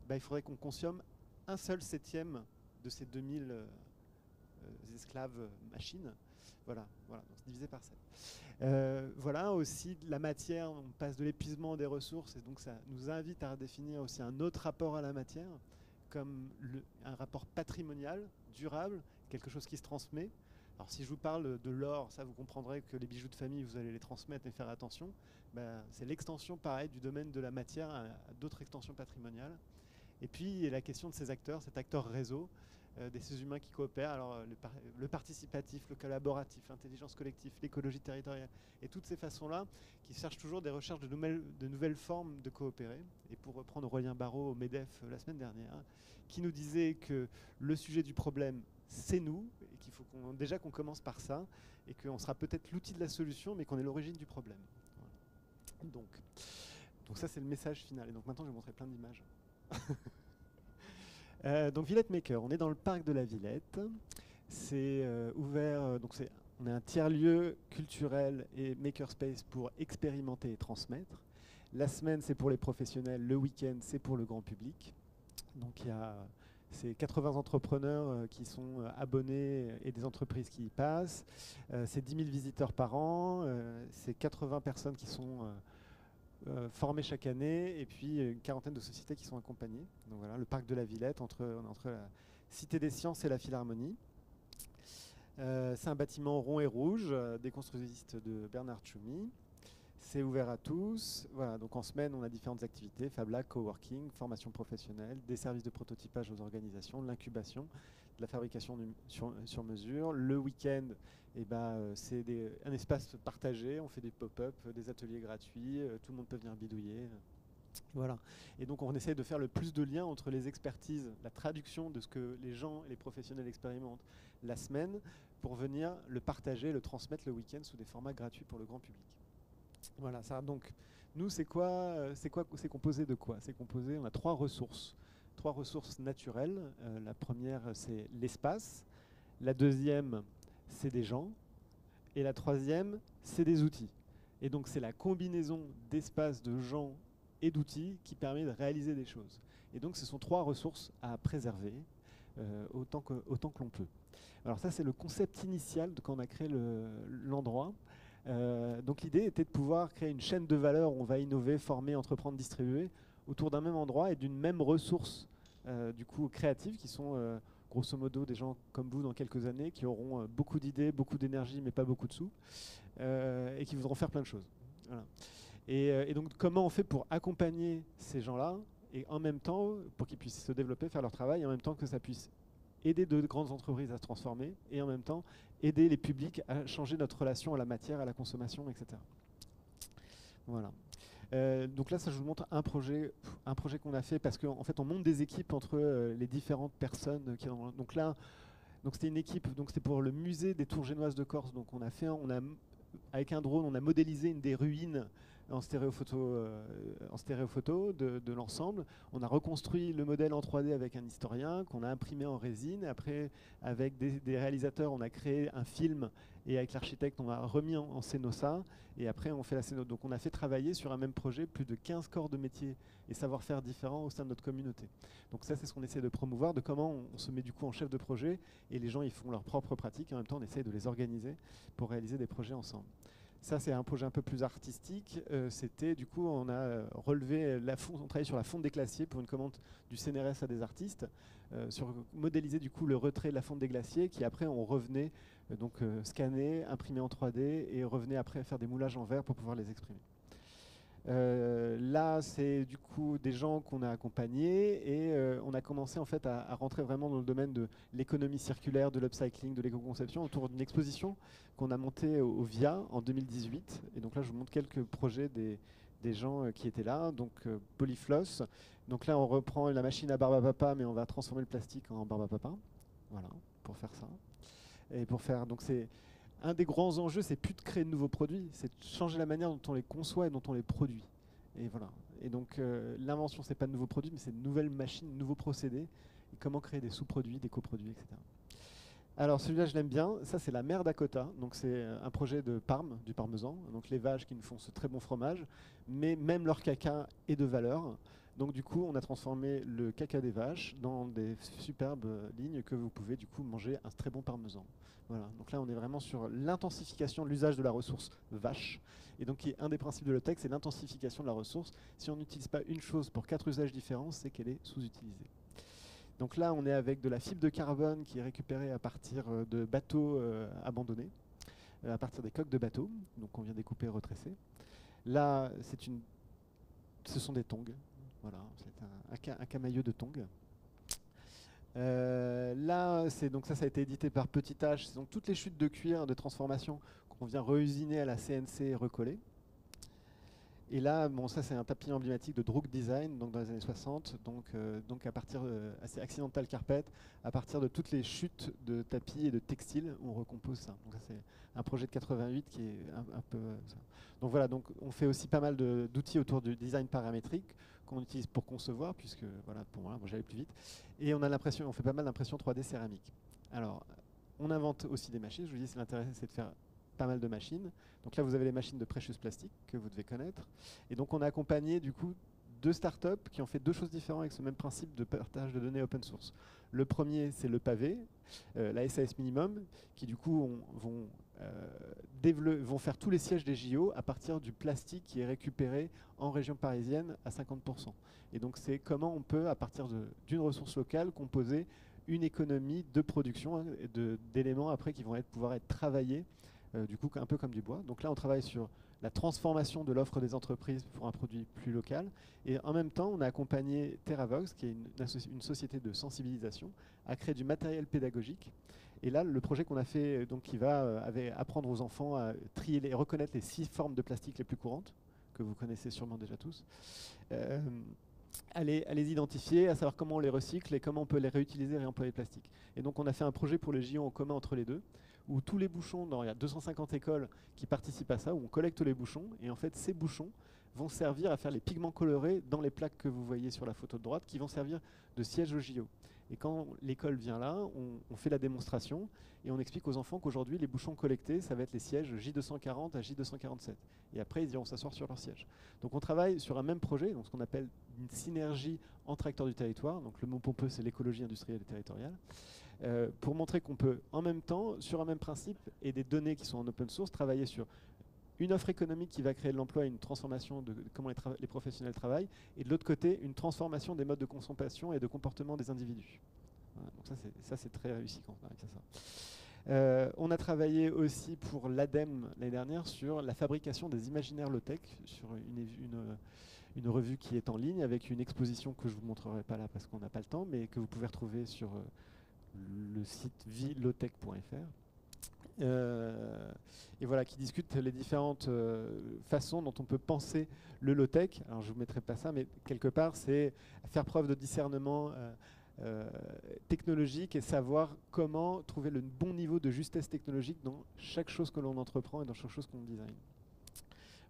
il faudrait qu'on consomme un seul septième de ces 2000 esclaves machines. Voilà, donc c'est divisé par 7. Voilà aussi la matière, on passe de l'épuisement des ressources et donc ça nous invite à redéfinir aussi un autre rapport à la matière comme un rapport patrimonial, durable, quelque chose qui se transmet. Alors si je vous parle de l'or, ça vous comprendrez que les bijoux de famille, vous allez les transmettre et faire attention. C'est l'extension pareil du domaine de la matière à d'autres extensions patrimoniales. Et puis il y a la question de ces acteurs, cet acteur réseau, ces humains qui coopèrent, alors le participatif, le collaboratif, l'intelligence collective, l'écologie territoriale, et toutes ces façons-là qui cherchent toujours des recherches de nouvelles formes de coopérer. Et pour reprendre Aurélien Barraud au MEDEF la semaine dernière, qui nous disait que le sujet du problème, c'est nous, et qu'il faut déjà qu'on commence par ça, et qu'on sera peut-être l'outil de la solution, mais qu'on est l'origine du problème. Voilà. Donc ça, c'est le message final. Et donc maintenant, je vais vous montrer plein d'images. Donc Villette Maker, on est dans le parc de la Villette. C'est ouvert, on est un tiers-lieu culturel et makerspace pour expérimenter et transmettre. La semaine, c'est pour les professionnels. Le week-end, c'est pour le grand public. Donc il y a ces 80 entrepreneurs qui sont abonnés et des entreprises qui y passent. C'est 10 000 visiteurs par an. C'est 80 personnes qui sont formées chaque année. Et puis une quarantaine de sociétés qui sont accompagnées. Donc voilà, le parc de la Villette entre la Cité des Sciences et la Philharmonie. C'est un bâtiment rond et rouge, des constructivistes de Bernard Tchoumi. C'est ouvert à tous. Voilà, donc en semaine, on a différentes activités, Fab Lab, coworking, formation professionnelle, des services de prototypage aux organisations, l'incubation, de la fabrication sur mesure. Le week-end, c'est un espace partagé, on fait des pop-up, des ateliers gratuits, tout le monde peut venir bidouiller. Voilà. Et donc on essaie de faire le plus de liens entre les expertises, la traduction de ce que les gens et les professionnels expérimentent la semaine pour venir le partager, le transmettre le week-end sous des formats gratuits pour le grand public. Voilà, ça. Donc, nous, c'est composé de quoi? C'est composé, on a trois ressources naturelles. La première, c'est l'espace. La deuxième, c'est des gens. Et la troisième, c'est des outils. Et donc, c'est la combinaison d'espace, de gens et d'outils qui permet de réaliser des choses. Et donc, ce sont trois ressources à préserver autant que l'on peut. Alors ça, c'est le concept initial de quand on a créé l'endroit. Donc l'idée était de pouvoir créer une chaîne de valeur où on va innover, former, entreprendre, distribuer autour d'un même endroit et d'une même ressource du coup créative qui sont grosso modo des gens comme vous dans quelques années qui auront beaucoup d'idées, beaucoup d'énergie mais pas beaucoup de sous et qui voudront faire plein de choses. Voilà. Et donc comment on fait pour accompagner ces gens-là et en même temps pour qu'ils puissent se développer, faire leur travail et en même temps que ça puisse aider de grandes entreprises à se transformer et en même temps aider les publics à changer notre relation à la matière, à la consommation, etc. Voilà. Donc là, ça, je vous montre un projet qu'on a fait parce qu'en fait, on monte des équipes entre les différentes personnes. Donc là, c'était une équipe. Donc c'était pour le musée des Tours génoises de Corse. Donc avec un drone, on a modélisé une des ruines en stéréophoto de l'ensemble. On a reconstruit le modèle en 3D avec un historien qu'on a imprimé en résine. Après, avec des réalisateurs, on a créé un film et avec l'architecte, on a remis en scéno ça. Et après, on fait la scéno. Donc on a fait travailler sur un même projet plus de 15 corps de métiers et savoir-faire différents au sein de notre communauté. Donc ça, c'est ce qu'on essaie de promouvoir, de comment on se met du coup en chef de projet et les gens, ils font leurs propres pratiques et en même temps, on essaie de les organiser pour réaliser des projets ensemble. Ça, c'est un projet un peu plus artistique. C'était, du coup, on a relevé, on travaillait sur la fonte des glaciers pour une commande du CNRS à des artistes, sur modéliser, du coup, le retrait de la fonte des glaciers, qui après, on revenait scanner, imprimer en 3D, et revenait après faire des moulages en verre pour pouvoir les exprimer. Là, c'est du coup des gens qu'on a accompagnés et on a commencé en fait à rentrer vraiment dans le domaine de l'économie circulaire, de l'upcycling, de l'éco-conception autour d'une exposition qu'on a montée au VIA en 2018. Et donc là, je vous montre quelques projets des gens qui étaient là. Donc Polyfloss. Donc là, on reprend la machine à barbe à papa, mais on va transformer le plastique en barbe à papa. Voilà, pour faire ça. Et pour faire, donc c'est un des grands enjeux, c'est plus de créer de nouveaux produits, c'est de changer la manière dont on les conçoit et dont on les produit. Et voilà. Et donc l'invention, c'est pas de nouveaux produits, mais c'est de nouvelles machines, de nouveaux procédés. Et comment créer des sous-produits, des coproduits, etc. Alors celui-là, je l'aime bien. Ça, c'est la mer Dakota. Donc c'est un projet de Parme, du parmesan. Donc les vaches qui nous font ce très bon fromage, mais même leur caca est de valeur. Donc du coup, on a transformé le caca des vaches dans des superbes lignes que vous pouvez du coup manger un très bon parmesan. Voilà. Donc là, on est vraiment sur l'intensification de l'usage de la ressource vache. Et donc, un des principes de l'EUTEC, c'est l'intensification de la ressource. Si on n'utilise pas une chose pour 4 usages différents, c'est qu'elle est sous-utilisée. Donc là, on est avec de la fibre de carbone qui est récupérée à partir de bateaux abandonnés, à partir des coques de bateaux, donc on vient découper et retresser. Là, ce sont des tongs. Voilà, c'est un camailleux de tongs. Là, ça a été édité par Petit H. C'est donc toutes les chutes de cuir de transformation qu'on vient reusiner à la CNC et recoller. Et là, bon, ça c'est un tapis emblématique de Droog Design, donc dans les années 60. Donc à partir assez Accidental Carpet, à partir de toutes les chutes de tapis et de textiles, on recompose ça. Donc ça c'est un projet de 88 qui est un peu ça. Donc voilà, donc on fait aussi pas mal d'outils autour du design paramétrique qu'on utilise pour concevoir, puisque voilà, pour moi, j'allais plus vite. Et on fait pas mal d'impression 3D céramique. Alors, on invente aussi des machines. Je vous dis, l'intérêt, c'est de faire pas mal de machines. Donc là, vous avez les machines de Precious Plastic que vous devez connaître. Et donc, on a accompagné du coup 2 startups qui ont fait 2 choses différentes avec ce même principe de partage de données open source. Le premier, c'est le pavé, la SAS Minimum, qui du coup vont faire tous les sièges des JO à partir du plastique qui est récupéré en région parisienne à 50%. Et donc c'est comment on peut, à partir d'une ressource locale, composer une économie de production, hein, d'éléments après qui vont pouvoir être travaillés, du coup un peu comme du bois. Donc là on travaille sur la transformation de l'offre des entreprises pour un produit plus local. Et en même temps, on a accompagné TerraVox, qui est une société de sensibilisation, à créer du matériel pédagogique. Et là, le projet qu'on a fait, donc, qui va apprendre aux enfants à trier et reconnaître les 6 formes de plastique les plus courantes, que vous connaissez sûrement déjà tous, à les identifier, à savoir comment on les recycle et comment on peut les réutiliser et réemployer le plastique. Et donc on a fait un projet pour les JO en commun entre les deux, où tous les bouchons, il y a 250 écoles qui participent à ça, où on collecte les bouchons, et en fait ces bouchons vont servir à faire les pigments colorés dans les plaques que vous voyez sur la photo de droite, qui vont servir de siège au JO. Et quand l'école vient là, on fait la démonstration, et on explique aux enfants qu'aujourd'hui les bouchons collectés, ça va être les sièges J240 à J247. Et après, ils iront s'asseoir sur leur siège. Donc on travaille sur un même projet, donc ce qu'on appelle une synergie entre acteurs du territoire. Donc le mot pompeux, c'est l'écologie industrielle et territoriale. Pour montrer qu'on peut, en même temps, sur un même principe et des données qui sont en open source, travailler sur une offre économique qui va créer de l'emploi et une transformation de comment les professionnels travaillent, et de l'autre côté, une transformation des modes de consommation et de comportement des individus. Voilà, donc ça, c'est très réussi quand on arrive à ça. On a travaillé aussi pour l'ADEME l'année dernière sur la fabrication des imaginaires low-tech, sur une revue qui est en ligne avec une exposition que je ne vous montrerai pas là parce qu'on n'a pas le temps, mais que vous pouvez retrouver sur le site vilotech.fr. Et voilà, qui discute les différentes façons dont on peut penser le low-tech. Alors je ne vous mettrai pas ça, mais quelque part, c'est faire preuve de discernement technologique et savoir comment trouver le bon niveau de justesse technologique dans chaque chose que l'on entreprend et dans chaque chose qu'on design.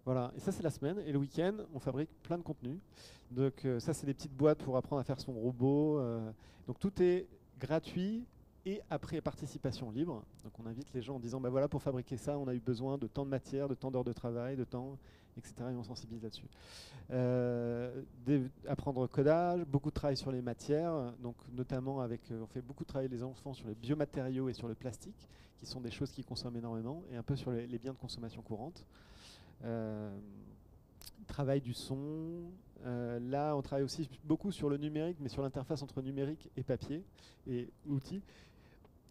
Voilà, et ça c'est la semaine. Et le week-end, on fabrique plein de contenus. Donc ça, c'est des petites boîtes pour apprendre à faire son robot. Donc tout est gratuit et après participation libre. Donc on invite les gens en disant, bah voilà, pour fabriquer ça, on a eu besoin de tant de matière, de tant d'heures de travail, de temps, etc. Et on sensibilise là-dessus. Apprendre codage, beaucoup de travail sur les matières, donc notamment on fait beaucoup de travail les enfants sur les biomatériaux et sur le plastique, qui sont des choses qui consomment énormément, et un peu sur les biens de consommation courante. Travail du son. Là, on travaille aussi beaucoup sur le numérique, mais sur l'interface entre numérique et papier et outils.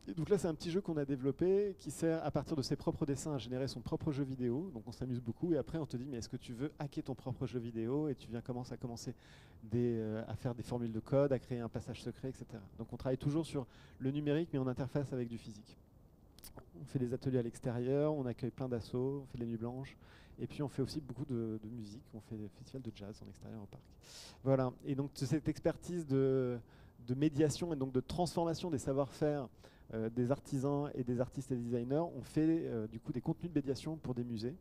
Et donc là, c'est un petit jeu qu'on a développé qui sert à partir de ses propres dessins à générer son propre jeu vidéo. Donc on s'amuse beaucoup et après on te dit mais est-ce que tu veux hacker ton propre jeu vidéo, et tu viens commencer à faire des formules de code, à créer un passage secret, etc. Donc on travaille toujours sur le numérique mais en interface avec du physique. On fait des ateliers à l'extérieur, on accueille plein d'assauts, on fait des nuits blanches. Et puis on fait aussi beaucoup de musique, on fait des festivals de jazz en extérieur au parc. Voilà, et donc cette expertise de médiation et donc de transformation des savoir-faire des artisans et des artistes et des designers, on fait du coup des contenus de médiation pour des musées,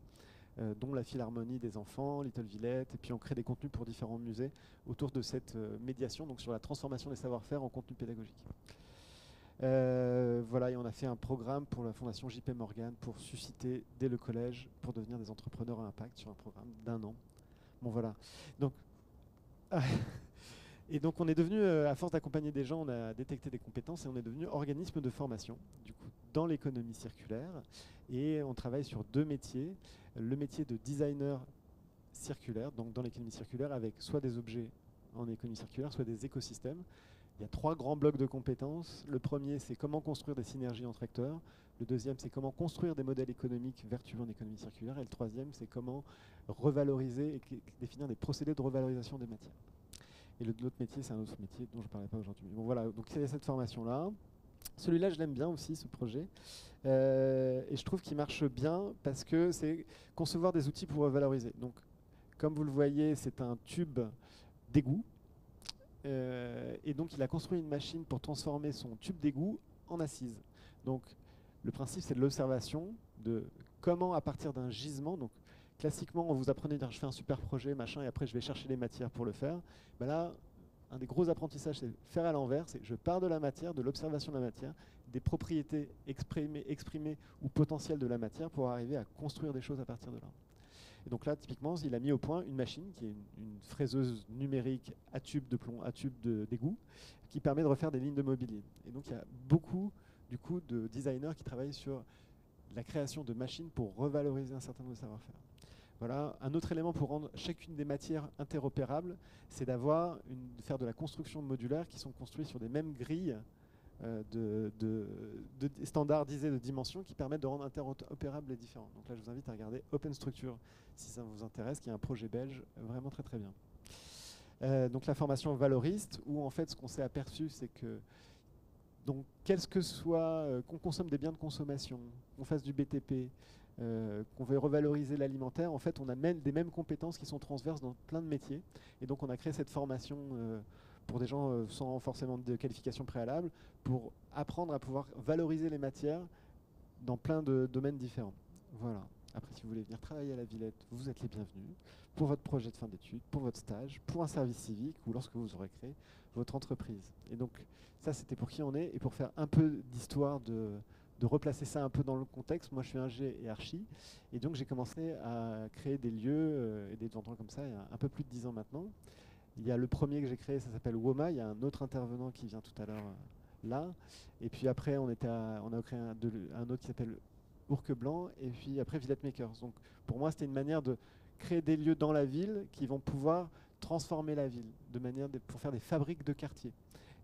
dont la Philharmonie des enfants, Little Villette, et puis on crée des contenus pour différents musées autour de cette médiation, donc sur la transformation des savoir-faire en contenu pédagogique. Voilà, et on a fait un programme pour la Fondation JP Morgan pour susciter dès le collège pour devenir des entrepreneurs à impact sur un programme d'1 an. Bon voilà. Donc, et donc on est devenu, à force d'accompagner des gens, on a détecté des compétences et on est devenu organisme de formation, du coup, dans l'économie circulaire. Et on travaille sur 2 métiers. Le métier de designer circulaire, donc dans l'économie circulaire, avec soit des objets en économie circulaire, soit des écosystèmes. Il y a 3 grands blocs de compétences. Le premier, c'est comment construire des synergies entre acteurs. Le deuxième, c'est comment construire des modèles économiques vertueux en économie circulaire. Et le troisième, c'est comment revaloriser et définir des procédés de revalorisation des matières. Et l'autre métier, c'est un autre métier dont je ne parlerai pas aujourd'hui. Bon, voilà, donc il y a cette formation-là. Celui-là, je l'aime bien aussi, ce projet. Et je trouve qu'il marche bien parce que c'est concevoir des outils pour revaloriser. Donc, comme vous le voyez, c'est un tube d'égout. Et donc il a construit une machine pour transformer son tube d'égout en assise. Donc le principe, c'est de l'observation de comment, à partir d'un gisement, donc classiquement on vous apprenait à dire je fais un super projet machin et après je vais chercher les matières pour le faire. Ben là, un des gros apprentissages, c'est faire à l'envers. C'est je pars de la matière, de l'observation de la matière, des propriétés exprimées ou potentielles de la matière pour arriver à construire des choses à partir de là. Et donc là, typiquement, il a mis au point une machine qui est une fraiseuse numérique à tube de plomb, à tube d'égout, qui permet de refaire des lignes de mobilier. Et donc il y a beaucoup du coup de designers qui travaillent sur la création de machines pour revaloriser un certain nombre de savoir-faire. Voilà. Un autre élément pour rendre chacune des matières interopérables, c'est de faire de la construction modulaire qui sont construits sur des mêmes grilles standardisées de dimensions qui permettent de rendre interopérables les différents. Donc là, je vous invite à regarder OpenStructure si ça vous intéresse, qui est un projet belge vraiment très très bien. Donc la formation valoriste, où en fait ce qu'on s'est aperçu, c'est que donc quel que soit qu'on consomme des biens de consommation, qu'on fasse du BTP, qu'on veuille revaloriser l'alimentaire, en fait on a des mêmes compétences qui sont transverses dans plein de métiers. Et donc on a créé cette formation pour des gens sans forcément de qualification préalable, pour apprendre à pouvoir valoriser les matières dans plein de domaines différents. Voilà. Après, si vous voulez venir travailler à la Villette, vous êtes les bienvenus pour votre projet de fin d'études, pour votre stage, pour un service civique ou lorsque vous aurez créé votre entreprise. Et donc ça, c'était pour qui on est. Et pour faire un peu d'histoire, de replacer ça un peu dans le contexte, moi je suis ingé et archi. Et donc j'ai commencé à créer des lieux et des endroits comme ça il y a un peu plus de 10 ans maintenant. Il y a le premier que j'ai créé, ça s'appelle WOMA. Il y a un autre intervenant qui vient tout à l'heure là. Et puis après, on a créé un autre qui s'appelle Ourque Blanc. Et puis après, Villette Makers. Donc pour moi, c'était une manière de créer des lieux dans la ville qui vont pouvoir transformer la ville pour faire des fabriques de quartiers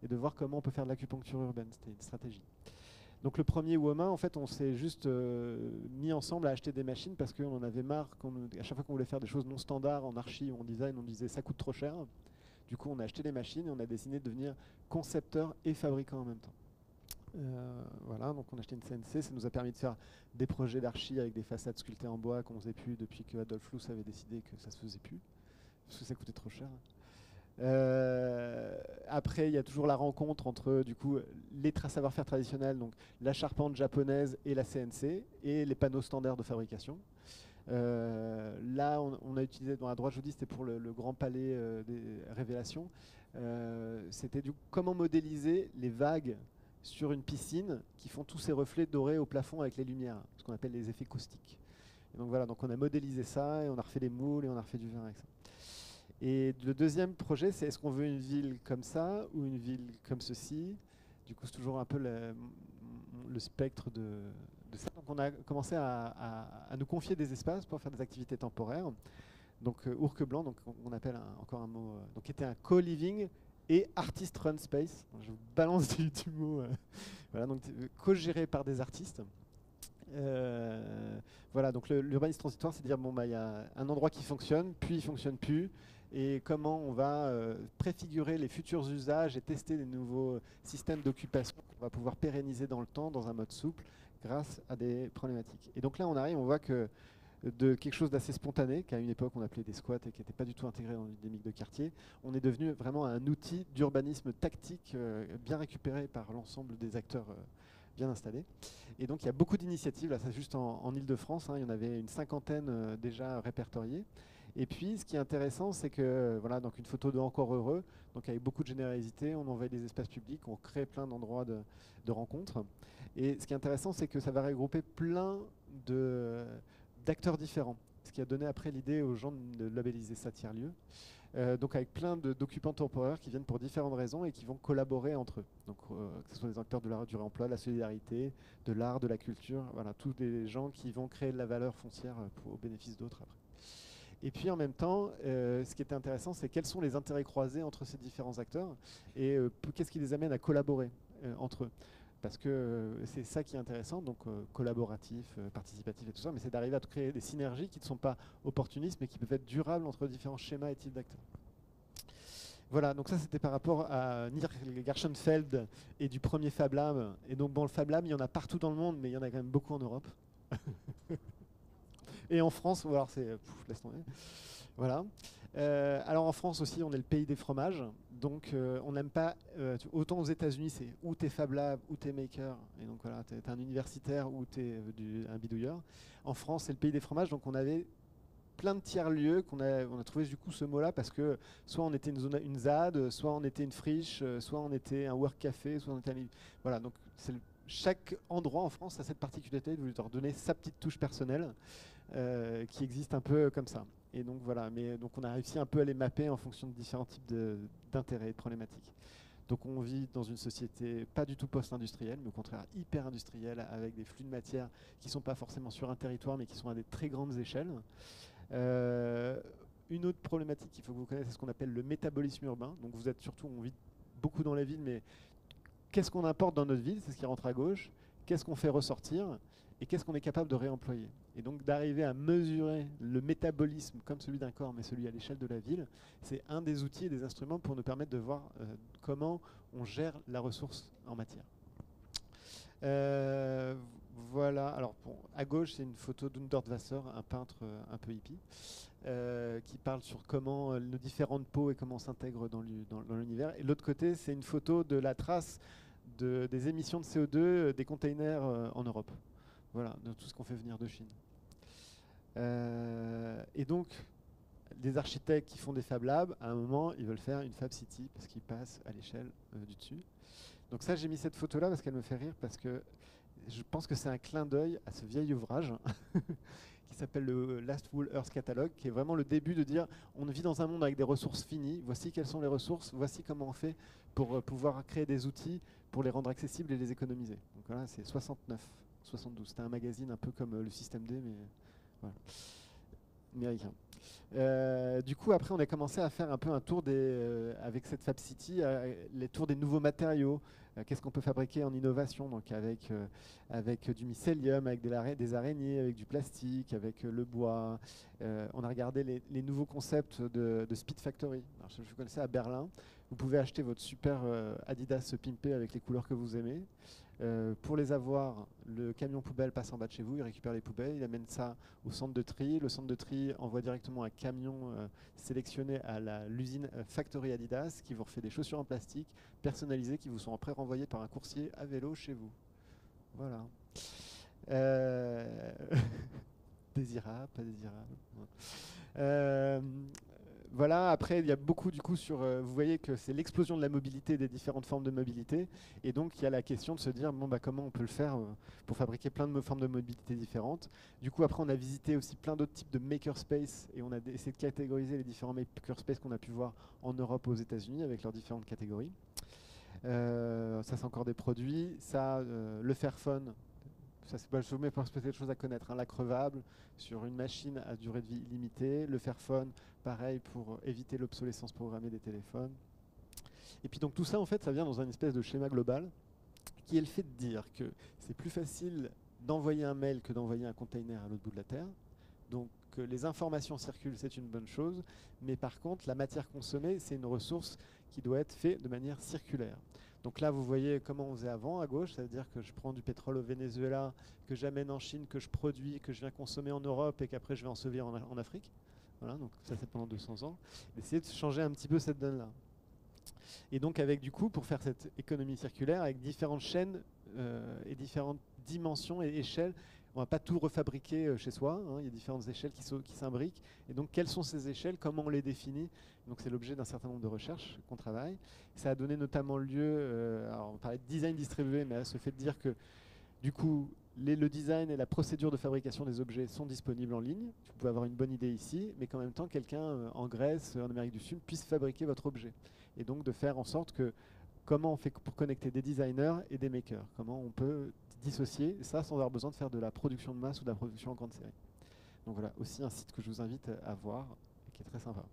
et de voir comment on peut faire de l'acupuncture urbaine. C'était une stratégie. Donc le premier WOMA, en fait, on s'est juste mis ensemble à acheter des machines parce qu'on en avait marre. À chaque fois qu'on voulait faire des choses non standards en archi ou en design, on disait ça coûte trop cher. Du coup, on a acheté les machines et on a décidé de devenir concepteur et fabricant en même temps. Voilà, donc on a acheté une CNC, ça nous a permis de faire des projets d'archi avec des façades sculptées en bois qu'on faisait plus depuis que Adolf Loos avait décidé que ça se faisait plus, parce que ça coûtait trop cher. Après, il y a toujours la rencontre entre du coup les savoir-faire traditionnels, donc la charpente japonaise et la CNC, et les panneaux standards de fabrication. Là, on a utilisé dans la droite, je vous dis, c'était pour le grand palais des révélations. C'était du coup comment modéliser les vagues sur une piscine qui font tous ces reflets dorés au plafond avec les lumières, ce qu'on appelle les effets caustiques. Et donc voilà, donc on a modélisé ça et on a refait les moules et on a refait du verre avec ça. Et le deuxième projet, c'est est-ce qu'on veut une ville comme ça ou une ville comme ceci? Du coup, c'est toujours un peu le spectre de ça. Donc on a commencé à nous confier des espaces pour faire des activités temporaires. Donc Ourque Blanc, donc on appelle encore un mot, donc qui était un co-living et artist run space. Donc, je vous balance du mot. Voilà, donc co-géré par des artistes. Voilà, donc l'urbanisme transitoire, c'est de dire bon bah il y a un endroit qui fonctionne, puis il fonctionne plus, et comment on va préfigurer les futurs usages et tester des nouveaux systèmes d'occupation qu'on va pouvoir pérenniser dans le temps, dans un mode souple, grâce à des problématiques. Et donc là, on arrive, on voit que de quelque chose d'assez spontané, qu'à une époque on appelait des squats et qui n'était pas du tout intégré dans une dynamique de quartier, on est devenu vraiment un outil d'urbanisme tactique bien récupéré par l'ensemble des acteurs bien installés. Et donc il y a beaucoup d'initiatives, là c'est juste en Ile-de-France, hein, il y en avait une cinquantaine déjà répertoriées. Et puis ce qui est intéressant, c'est que voilà, donc une photo de Encore Heureux, donc avec beaucoup de générosité, on envoie des espaces publics, on crée plein d'endroits de rencontres. Et ce qui est intéressant, c'est que ça va regrouper plein d'acteurs différents, ce qui a donné après l'idée aux gens de labelliser ça tiers-lieu. Donc avec plein d'occupants temporaires qui viennent pour différentes raisons et qui vont collaborer entre eux. Donc que ce soit des acteurs de l'art du réemploi, de la solidarité, de l'art, de la culture, voilà, tous les gens qui vont créer de la valeur foncière au bénéfice d'autres après. Et puis en même temps, ce qui était intéressant, c'est quels sont les intérêts croisés entre ces différents acteurs et qu'est-ce qui les amène à collaborer entre eux. Parce que c'est ça qui est intéressant, donc collaboratif, participatif et tout ça, mais c'est d'arriver à créer des synergies qui ne sont pas opportunistes, mais qui peuvent être durables entre différents schémas et types d'acteurs. Voilà, donc ça c'était par rapport à Nir Gershenfeld et du premier Fab Lab. Et donc bon, le Fab Lab, il y en a partout dans le monde, mais il y en a quand même beaucoup en Europe. Et en France, alors c'est... laisse tomber. Voilà. Alors en France aussi, on est le pays des fromages. Donc on n'aime pas... autant aux États-Unis, c'est ou t'es Fab Lab, ou t'es maker. Et donc voilà, t'es un universitaire ou t'es un bidouilleur. En France, c'est le pays des fromages. Donc on avait plein de tiers-lieux on a trouvé du coup ce mot-là parce que soit on était une ZAD, soit on était une friche, soit on était un work café, soit on était voilà, donc chaque endroit en France a cette particularité de leur donner sa petite touche personnelle qui existe un peu comme ça. Et donc voilà, donc on a réussi un peu à les mapper en fonction de différents types d'intérêts et de problématiques. Donc on vit dans une société pas du tout post-industrielle, mais au contraire hyper industrielle, avec des flux de matière qui ne sont pas forcément sur un territoire, mais qui sont à des très grandes échelles. Une autre problématique qu'il faut que vous connaissiez, c'est ce qu'on appelle le métabolisme urbain. Donc vous êtes surtout, on vit beaucoup dans la ville, mais qu'est-ce qu'on importe dans notre ville? C'est ce qui rentre à gauche. Qu'est-ce qu'on fait ressortir? Et qu'est-ce qu'on est capable de réemployer? Et donc d'arriver à mesurer le métabolisme comme celui d'un corps, mais celui à l'échelle de la ville, c'est un des outils et des instruments pour nous permettre de voir comment on gère la ressource en matière. Voilà, alors bon, à gauche c'est une photo d'Undertwasser, un peintre un peu hippie, qui parle sur comment nos différentes peaux et comment on s'intègre dans l'univers. Et de l'autre côté c'est une photo de la trace des émissions de CO2 des containers en Europe. Voilà, de tout ce qu'on fait venir de Chine. Et donc, des architectes qui font des Fab Labs, à un moment, ils veulent faire une Fab City parce qu'ils passent à l'échelle du dessus. Donc ça, j'ai mis cette photo-là parce qu'elle me fait rire, parce que je pense que c'est un clin d'œil à ce vieil ouvrage qui s'appelle le Last Wool Earth Catalog, qui est vraiment le début de dire on vit dans un monde avec des ressources finies, voici quelles sont les ressources, voici comment on fait pour pouvoir créer des outils pour les rendre accessibles et les économiser. Donc voilà, c'est 69. 72. C'était un magazine un peu comme le Système D, mais voilà, américain. Du coup, après, on a commencé à faire un peu un tour avec cette Fab City, les tours des nouveaux matériaux. Qu'est-ce qu'on peut fabriquer en innovation, donc avec du mycélium, avec des araignées, avec du plastique, avec le bois. On a regardé les nouveaux concepts de Speed Factory. Alors, je vous connaissais à Berlin. Vous pouvez acheter votre super Adidas pimpé avec les couleurs que vous aimez. Pour les avoir, le camion poubelle passe en bas de chez vous, il récupère les poubelles, il amène ça au centre de tri. Le centre de tri envoie directement un camion sélectionné à l'usine Factory Adidas qui vous refait des chaussures en plastique personnalisées qui vous sont après renvoyées par un coursier à vélo chez vous. Voilà. Désirable, pas désirable. Voilà, après il y a beaucoup du coup sur, vous voyez que c'est l'explosion de la mobilité, des différentes formes de mobilité, et donc il y a la question de se dire bon bah comment on peut le faire pour fabriquer plein de formes de mobilité différentes. Du coup après on a visité aussi plein d'autres types de makerspace et on a essayé de catégoriser les différents makerspace qu'on a pu voir en Europe ou aux États-Unis avec leurs différentes catégories. Ça c'est encore des produits, ça le Fairphone. Ça, je vous mets pour peut-être des choses à connaître. La crevable sur une machine à durée de vie illimitée. Le Fairphone, pareil pour éviter l'obsolescence programmée des téléphones. Et puis donc tout ça, en fait, ça vient dans une espèce de schéma global qui est le fait de dire que c'est plus facile d'envoyer un mail que d'envoyer un container à l'autre bout de la Terre. Donc que les informations circulent, c'est une bonne chose. Mais par contre, la matière consommée, c'est une ressource qui doit être faite de manière circulaire. Donc là, vous voyez comment on faisait avant à gauche, ça veut dire que je prends du pétrole au Venezuela, que j'amène en Chine, que je produis, que je viens consommer en Europe et qu'après je vais ensevelir en Afrique. Voilà, donc ça c'est pendant 200 ans. Essayer de changer un petit peu cette donne-là. Et donc avec du coup, pour faire cette économie circulaire, avec différentes chaînes et différentes dimensions et échelles, on ne va pas tout refabriquer chez soi, il y a différentes échelles qui s'imbriquent. Et donc quelles sont ces échelles, comment on les définit? Donc c'est l'objet d'un certain nombre de recherches qu'on travaille. Ça a donné notamment lieu, alors on parlait de design distribué, mais à ce fait de dire que du coup le design et la procédure de fabrication des objets sont disponibles en ligne. Vous pouvez avoir une bonne idée ici, mais qu'en même temps quelqu'un en Grèce, en Amérique du Sud, puisse fabriquer votre objet. Et donc de faire en sorte que comment on fait pour connecter des designers et des makers, comment on peut dissocier ça sans avoir besoin de faire de la production de masse ou de la production en grande série. Donc voilà, aussi un site que je vous invite à voir et qui est très sympa.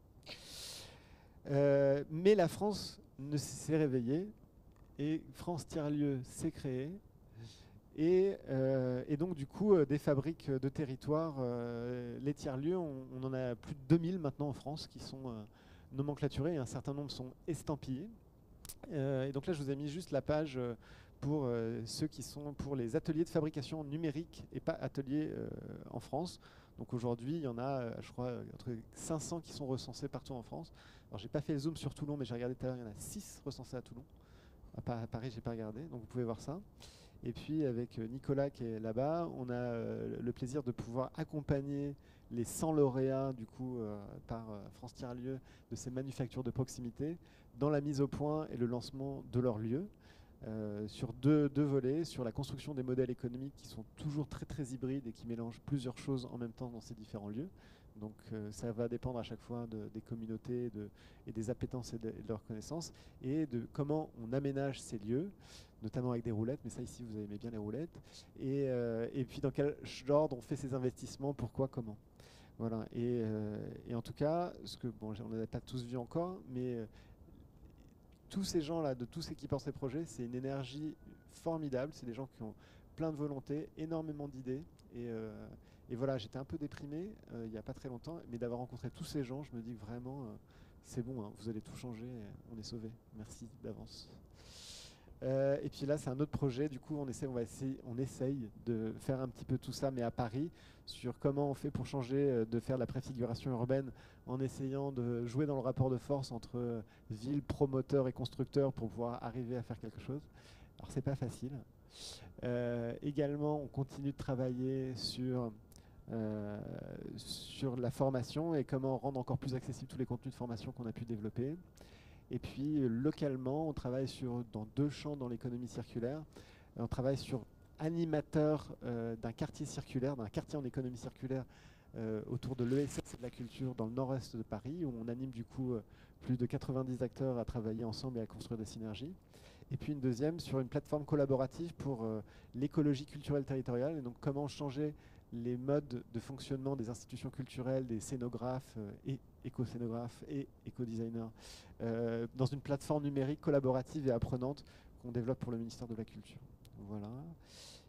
Mais la France s'est réveillée et France Tiers-Lieux s'est créée. Et donc du coup, des fabriques de territoire, les tiers-lieux, on en a plus de 2000 maintenant en France qui sont nomenclaturés et un certain nombre sont estampillés. Et donc là, je vous ai mis juste la page pour ceux qui sont pour les ateliers de fabrication numérique et pas ateliers en France. Donc aujourd'hui, il y en a, je crois, entre 500 qui sont recensés partout en France. Alors j'ai pas fait le zoom sur Toulon, mais j'ai regardé tout à l'heure, il y en a 6 recensés à Toulon. À Paris, j'ai pas regardé, donc vous pouvez voir ça. Et puis avec Nicolas qui est là-bas, on a le plaisir de pouvoir accompagner les 100 lauréats du coup par France Tiers-Lieux de ces manufactures de proximité dans la mise au point et le lancement de leur lieu. Sur deux volets, sur la construction des modèles économiques qui sont toujours très très hybrides et qui mélangent plusieurs choses en même temps dans ces différents lieux. Donc ça va dépendre à chaque fois des communautés et des appétences et de leurs connaissances et de comment on aménage ces lieux, notamment avec des roulettes, mais ça ici vous aimez bien les roulettes, et puis dans quel ordre on fait ces investissements, pourquoi, comment. Voilà. Et en tout cas, on n'en a pas tous vu encore, mais tous ces gens-là, de tous ceux qui pensent ces projets, c'est une énergie formidable. C'est des gens qui ont plein de volonté, énormément d'idées. Et voilà, j'étais un peu déprimé il n'y a pas très longtemps, mais d'avoir rencontré tous ces gens, je me dis que vraiment, c'est bon, hein, vous allez tout changer, on est sauvés. Merci d'avance. Et puis là, c'est un autre projet. Du coup, on essaye de faire un petit peu tout ça, mais à Paris, sur comment on fait pour changer, de faire de la préfiguration urbaine en essayant de jouer dans le rapport de force entre ville, promoteur et constructeur pour pouvoir arriver à faire quelque chose. Alors, c'est pas facile. Également, on continue de travailler sur la formation et comment rendre encore plus accessibles tous les contenus de formation qu'on a pu développer. Et puis localement, on travaille dans 2 champs dans l'économie circulaire. On travaille sur animateur d'un quartier circulaire, d'un quartier en économie circulaire autour de l'ESS et de la culture dans le nord-est de Paris, où on anime du coup plus de 90 acteurs à travailler ensemble et à construire des synergies. Et puis une deuxième sur une plateforme collaborative pour l'écologie culturelle territoriale, et donc comment changer les modes de fonctionnement des institutions culturelles, des scénographes et éco-scénographes et éco-designers dans une plateforme numérique collaborative et apprenante qu'on développe pour le ministère de la Culture. Voilà.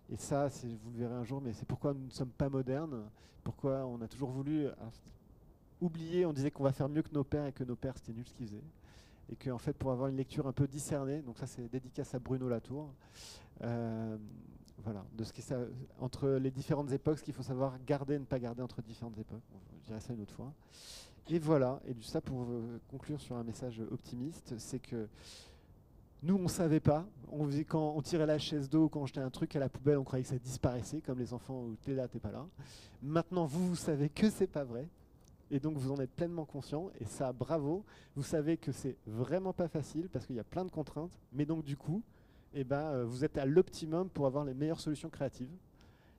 Et ça, vous le verrez un jour, mais c'est pourquoi nous ne sommes pas modernes, pourquoi on a toujours voulu oublier, on disait qu'on va faire mieux que nos pères et que nos pères c'était nul ce qu'ils faisaient. Et qu'en fait, pour avoir une lecture un peu discernée, donc ça c'est dédicace à Bruno Latour, voilà, de entre les différentes époques, ce qu'il faut savoir garder et ne pas garder entre différentes époques. Je dirai ça une autre fois. Et voilà, et ça pour conclure sur un message optimiste, c'est que nous on ne savait pas, quand on tirait la chaise d'eau, quand on jetait un truc à la poubelle, on croyait que ça disparaissait, comme les enfants où t'es là, t'es pas là. Maintenant vous savez que c'est pas vrai, et donc vous en êtes pleinement conscient, et ça, bravo, vous savez que c'est vraiment pas facile, parce qu'il y a plein de contraintes, mais donc du coup, vous êtes à l'optimum pour avoir les meilleures solutions créatives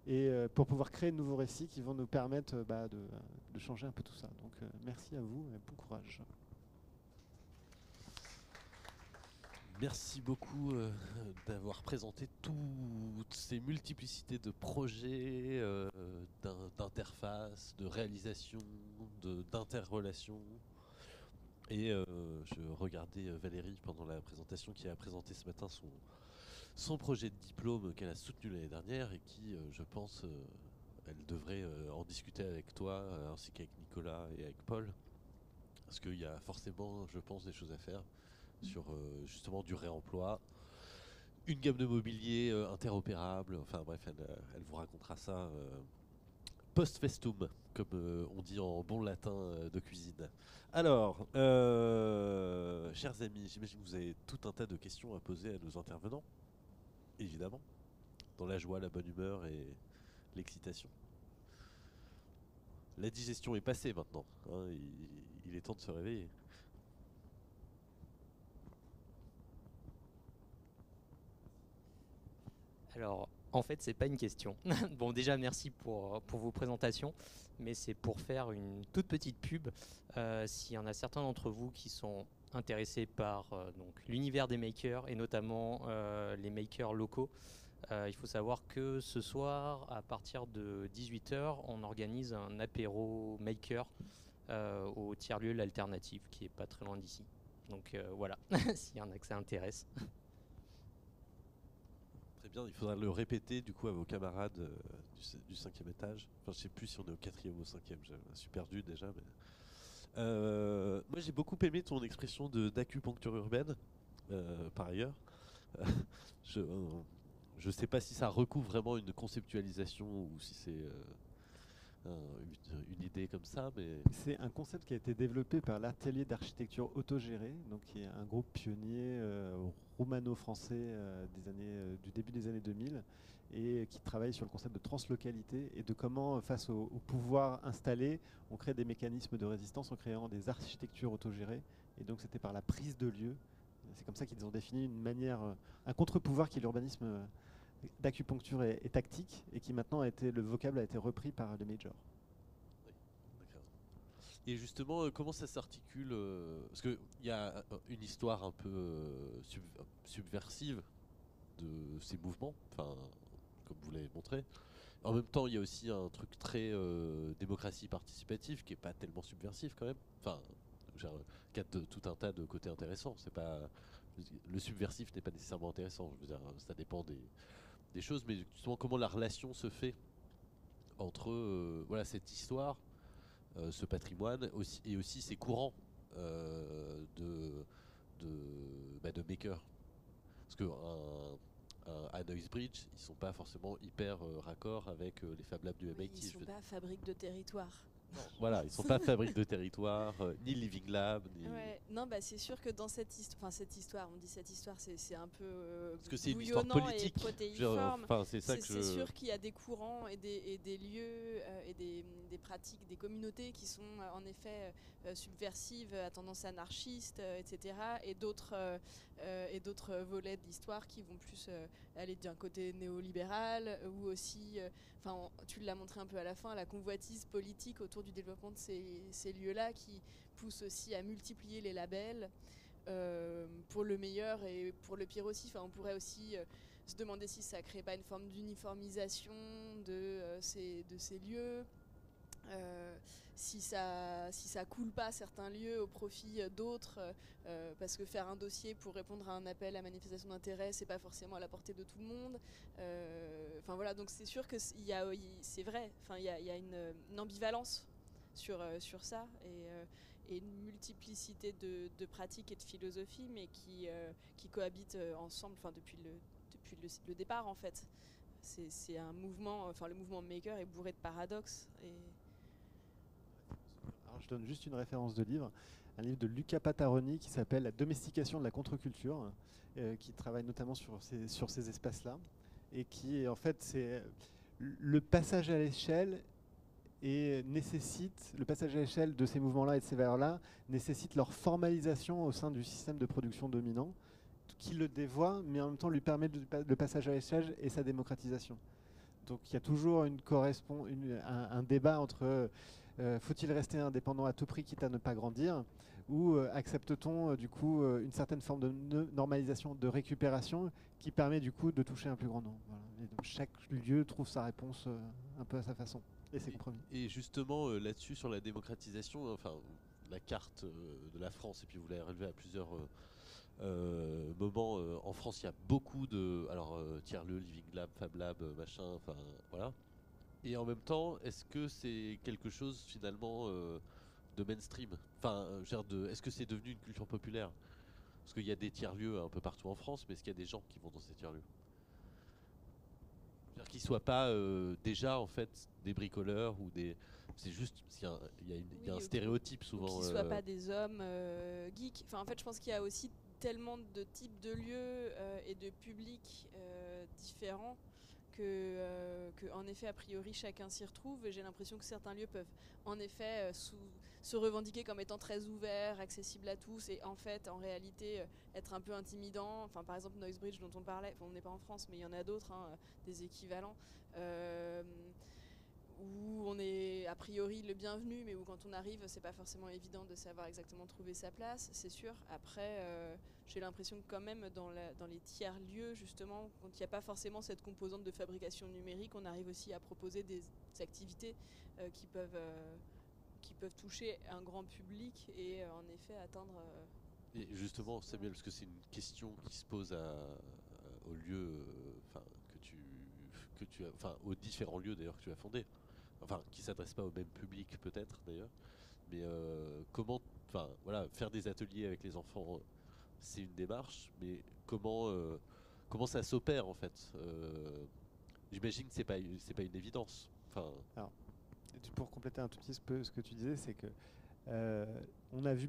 et pour pouvoir créer de nouveaux récits qui vont nous permettre de changer un peu tout ça. Donc merci à vous et bon courage. Merci beaucoup d'avoir présenté toutes ces multiplicités de projets, d'interfaces, de réalisations, d'interrelations. Et je regardais Valérie pendant la présentation qui a présenté ce matin son projet de diplôme qu'elle a soutenu l'année dernière et qui, je pense, elle devrait en discuter avec toi ainsi qu'avec Nicolas et avec Paul. Parce qu'il y a forcément, je pense, des choses à faire sur justement du réemploi, une gamme de mobilier interopérable, enfin bref, elle vous racontera ça post festum, comme on dit en bon latin de cuisine. Alors, chers amis, j'imagine que vous avez tout un tas de questions à poser à nos intervenants, évidemment, dans la joie, la bonne humeur et l'excitation. La digestion est passée maintenant, hein, il est temps de se réveiller. Alors, en fait, c'est pas une question. Bon, déjà, merci pour vos présentations, mais c'est pour faire une toute petite pub. S'il y en a certains d'entre vous qui sont intéressés par l'univers des makers, et notamment les makers locaux, il faut savoir que ce soir, à partir de 18h, on organise un apéro maker au tiers-lieu L'Alternative, qui est pas très loin d'ici. Donc voilà, s'il y en a que ça intéresse. Très bien, il faudra le répéter du coup à vos camarades du 5e étage. Enfin, je sais plus si on est au 4e ou au 5e, je me suis perdu déjà. Mais... moi j'ai beaucoup aimé ton expression d'acupuncture urbaine, par ailleurs. Je sais pas si ça recouvre vraiment une conceptualisation ou si c'est une idée comme ça, mais... C'est un concept qui a été développé par l'atelier d'architecture autogérée, donc qui est un groupe pionnier roumano-français du début des années 2000, et qui travaille sur le concept de translocalité et de comment, face au pouvoir installé, on crée des mécanismes de résistance en créant des architectures autogérées. Et donc c'était par la prise de lieu. C'est comme ça qu'ils ont défini une manière, un contre-pouvoir qui est l'urbanisme d'acupuncture et tactique, et qui maintenant le vocable a été repris par les majors. D'accord. Et justement, comment ça s'articule parce qu'il y a une histoire un peu subversive de ces mouvements, enfin, comme vous l'avez montré. En même temps, il y a aussi un truc très démocratie participative qui est pas tellement subversif quand même. Enfin, qui a tout un tas de côtés intéressants. C'est pas le subversif n'est pas nécessairement intéressant. Je veux dire, ça dépend des choses, mais justement comment la relation se fait entre voilà cette histoire, ce patrimoine aussi, et aussi ces courants de makers. Parce que à Noisebridge, ils sont pas forcément hyper raccord avec les Fab Labs du MIT. Ils sont pas fabrique de territoire. Non, voilà, ils sont pas fabriques de territoire, ni Living Lab, ni... Ouais. Non, bah c'est sûr que dans cette histoire, on dit cette histoire, c'est un peu parce que c'est une histoire politique. Et protéiforme. Enfin, c'est ça que C'est sûr qu'il y a des courants et des lieux et des pratiques, des communautés qui sont en effet subversives, à tendance anarchiste, etc. Et d'autres volets de l'histoire qui vont plus aller d'un côté néolibéral ou aussi, tu l'as montré un peu à la fin, la convoitise politique autour du développement de ces lieux-là qui pousse aussi à multiplier les labels pour le meilleur et pour le pire aussi. Enfin, on pourrait aussi se demander si ça ne crée pas une forme d'uniformisation de ces lieux, si ça coule pas certains lieux au profit d'autres, parce que faire un dossier pour répondre à un appel à manifestation d'intérêt, c'est pas forcément à la portée de tout le monde. Enfin voilà, donc c'est sûr que c'est vrai. Enfin, il y a une ambivalence sur ça et une multiplicité de pratiques et de philosophies, mais qui cohabitent ensemble, depuis le départ en fait. C'est un mouvement, le mouvement maker est bourré de paradoxes. Alors, je donne juste une référence de livre, un livre de Luca Pataroni qui s'appelle La domestication de la contre-culture, qui travaille notamment sur ces espaces-là, et qui en fait c'est le passage à l'échelle. Et le passage à l'échelle de ces mouvements-là et de ces valeurs-là nécessite leur formalisation au sein du système de production dominant, qui le dévoie, mais en même temps lui permet le passage à l'échelle et sa démocratisation. Donc il y a toujours un débat entre faut-il rester indépendant à tout prix quitte à ne pas grandir, ou accepte-t-on du coup une certaine forme de normalisation, de récupération qui permet du coup de toucher un plus grand nombre. Voilà. Et donc chaque lieu trouve sa réponse un peu à sa façon. Et justement, là-dessus, sur la démocratisation, enfin, la carte de la France, et puis vous l'avez relevé à plusieurs moments, en France, il y a beaucoup de... Alors, tiers-lieu, Living Lab, Fab Lab, machin, enfin, voilà. Et en même temps, est-ce que c'est quelque chose, finalement, de mainstream? Enfin, est-ce que c'est devenu une culture populaire? Parce qu'il y a des tiers-lieux un peu partout en France, mais est-ce qu'il y a des gens qui vont dans ces tiers-lieux? Qu'ils soient pas déjà en fait des bricoleurs ou des... C'est juste il y a un stéréotype souvent. Qu'ils soient pas des hommes geeks. Enfin, en fait, je pense qu'il y a aussi tellement de types de lieux et de publics différents que en effet, a priori, chacun s'y retrouve. Et j'ai l'impression que certains lieux peuvent en effet se revendiquer comme étant très ouverts, accessibles à tous, et en fait, en réalité, être un peu intimidant. Enfin, par exemple, Noisebridge dont on parlait, on n'est pas en France, mais il y en a d'autres, des équivalents, où on est a priori le bienvenu, mais où quand on arrive, c'est pas forcément évident de savoir exactement trouver sa place, c'est sûr. Après, j'ai l'impression que quand même dans les tiers-lieux, justement, quand il n'y a pas forcément cette composante de fabrication numérique, on arrive aussi à proposer des activités qui peuvent toucher un grand public et en effet atteindre... Et justement, Samuel, parce que c'est une question qui se pose au lieu, aux différents lieux d'ailleurs que tu as fondés, enfin qui s'adressent pas au même public peut-être d'ailleurs, mais comment, faire des ateliers avec les enfants, c'est une démarche, mais comment ça s'opère en fait? J'imagine que c'est pas une évidence. Enfin. Alors, pour compléter un tout petit peu ce que tu disais, c'est que on a vu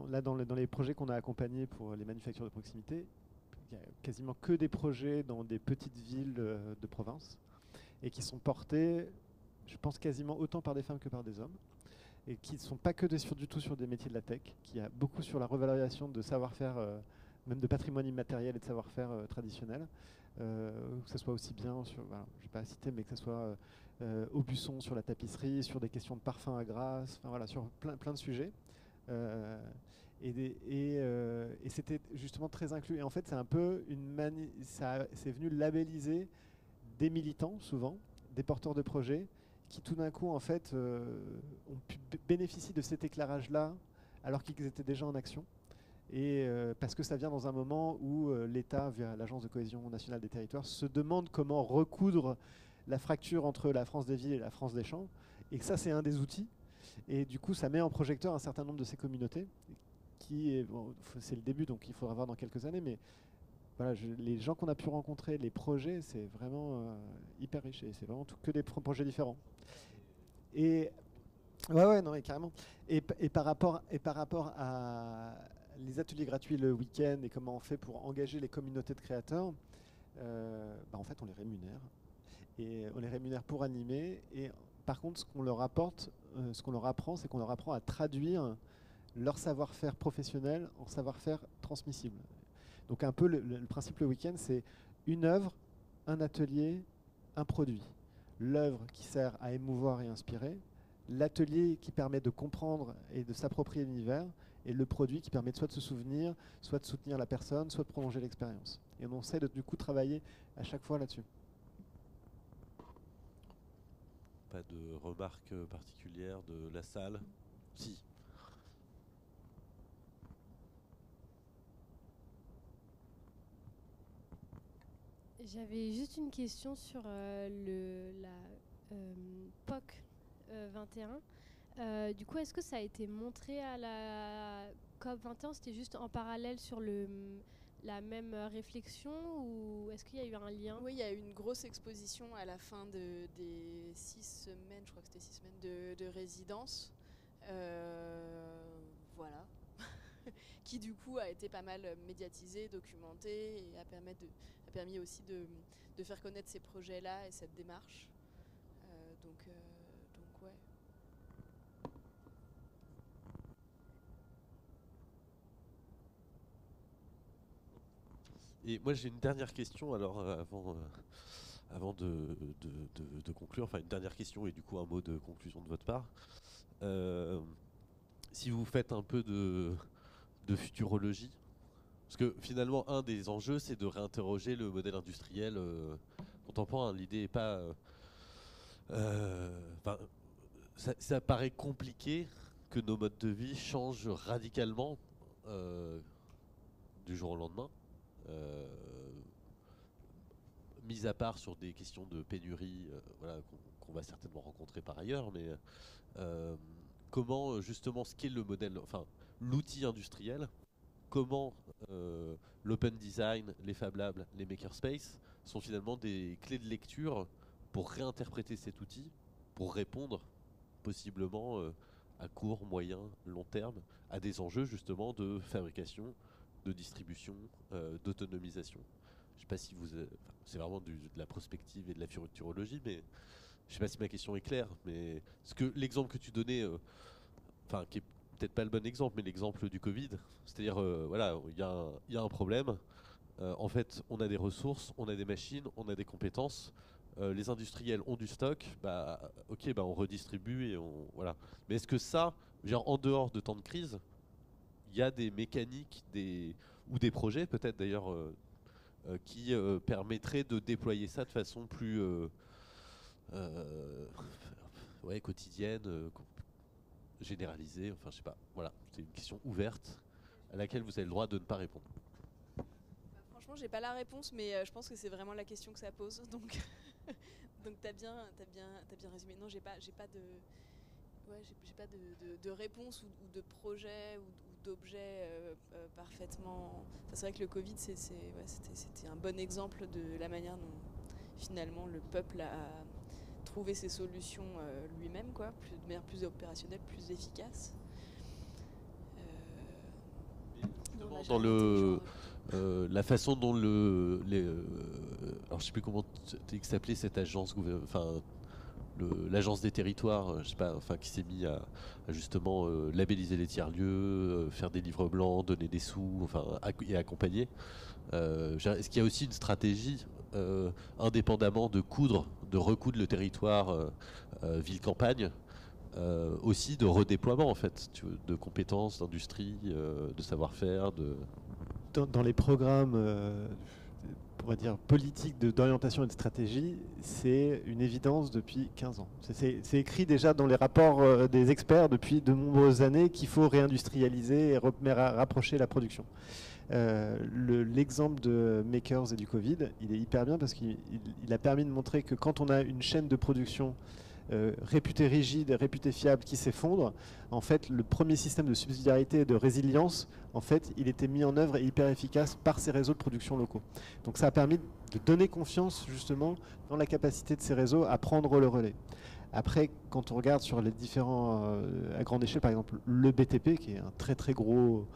là dans les projets qu'on a accompagnés pour les manufactures de proximité, il y a quasiment que des projets dans des petites villes de province et qui sont portés, je pense, quasiment autant par des femmes que par des hommes, et qui ne sont pas que du tout sur des métiers de la tech, qui a beaucoup sur la revalorisation de savoir-faire, même de patrimoine immatériel et de savoir-faire traditionnel, que ce soit aussi bien sur, voilà, je ne vais pas citer, mais que ce soit au Buisson sur la tapisserie, sur des questions de parfum à Grasse, enfin, voilà, sur plein de sujets. Et c'était justement très inclus. Et en fait, c'est un peu c'est venu labelliser des militants, souvent, des porteurs de projets, qui tout d'un coup, en fait, ont pu bénéficier de cet éclairage-là, alors qu'ils étaient déjà en action. Et parce que ça vient dans un moment où l'État, via l'Agence de cohésion nationale des territoires, se demande comment recoudre la fracture entre la France des villes et la France des champs. Et que ça, c'est un des outils. Et du coup, ça met en projecteur un certain nombre de ces communautés, bon, c'est le début, donc il faudra voir dans quelques années, mais voilà, les gens qu'on a pu rencontrer, les projets, c'est vraiment hyper riche, et c'est vraiment que des projets différents. Et ouais, non, mais carrément. Et par rapport à les ateliers gratuits le week-end et comment on fait pour engager les communautés de créateurs, en fait, on les rémunère. Et on les rémunère pour animer. Et par contre, ce qu'on leur apporte, ce qu'on leur apprend, c'est qu'on leur apprend à traduire leur savoir-faire professionnel en savoir-faire transmissible. Donc un peu le principe le week-end, c'est une œuvre, un atelier, un produit. L'œuvre qui sert à émouvoir et inspirer, l'atelier qui permet de comprendre et de s'approprier l'univers, et le produit qui permet soit de se souvenir, soit de soutenir la personne, soit de prolonger l'expérience. Et on essaie de du coup travailler à chaque fois là-dessus. Pas de remarques particulières de la salle? Si. J'avais juste une question sur la POC 21. Du coup, est-ce que ça a été montré à la COP 21? C'était juste en parallèle sur la même réflexion, ou est-ce qu'il y a eu un lien? Oui, il y a eu une grosse exposition à la fin des 6 semaines, je crois que c'était 6 semaines de résidence. Voilà. Qui du coup a été pas mal médiatisé, documenté, et a permis aussi de faire connaître ces projets-là et cette démarche. Donc ouais. Et moi j'ai une dernière question alors avant de conclure, enfin une dernière question et du coup un mot de conclusion de votre part. Si vous faites un peu de futurologie, parce que finalement un des enjeux c'est de réinterroger le modèle industriel contemporain. L'idée n'est pas... ça paraît compliqué que nos modes de vie changent radicalement du jour au lendemain. Mis à part sur des questions de pénurie voilà, qu'on va certainement rencontrer par ailleurs, mais comment justement ce qu'est le modèle, enfin l'outil industriel, comment l'open design, les Fab Labs, les makerspace sont finalement des clés de lecture pour réinterpréter cet outil, pour répondre possiblement à court, moyen, long terme à des enjeux justement de fabrication, de distribution, d'autonomisation. Je sais pas si vous... c'est vraiment de la prospective et de la futurologie, mais je sais pas si ma question est claire. Mais l'exemple que tu donnais, qui est peut-être pas le bon exemple, mais l'exemple du Covid, c'est-à-dire, voilà, il y a un problème. En fait, on a des ressources, on a des machines, on a des compétences. Les industriels ont du stock, ok, on redistribue et voilà. Mais est-ce que ça, genre en dehors de temps de crise, il y a des mécaniques ou des projets peut-être d'ailleurs qui permettraient de déployer ça de façon plus quotidienne, généralisée, enfin je sais pas. Voilà, c'est une question ouverte à laquelle vous avez le droit de ne pas répondre. Franchement, j'ai pas la réponse, mais je pense que c'est vraiment la question que ça pose. Donc, t'as bien résumé. Non, j'ai pas de réponse ou de projet ou d'objet parfaitement. Enfin, c'est vrai que le Covid, c'était un bon exemple de la manière dont finalement le peuple a trouvé ses solutions lui-même, quoi, de manière plus opérationnelle, plus efficace. la façon dont alors je sais plus comment s'appelait cette agence, l'agence des territoires, je sais pas, enfin qui s'est mis à justement labelliser les tiers-lieux, faire des livres blancs, donner des sous, enfin et accompagner. Est-ce qu'il y a aussi une stratégie indépendamment de recoudre le territoire ville-campagne, aussi de redéploiement en fait, de compétences, d'industrie, de savoir-faire, dans les programmes on va dire politiques d'orientation et de stratégie, c'est une évidence depuis 15 ans. C'est écrit déjà dans les rapports des experts depuis de nombreuses années qu'il faut réindustrialiser et rapprocher la production. L'exemple de Makers et du Covid, il est hyper bien parce qu'il a permis de montrer que quand on a une chaîne de production réputée rigide, réputée fiable qui s'effondre, en fait le premier système de subsidiarité et de résilience, en fait il était mis en œuvre et hyper efficace par ces réseaux de production locaux. Donc ça a permis de donner confiance justement dans la capacité de ces réseaux à prendre le relais. Après, quand on regarde sur les différents à grande échelle, par exemple le BTP qui est un très très gros,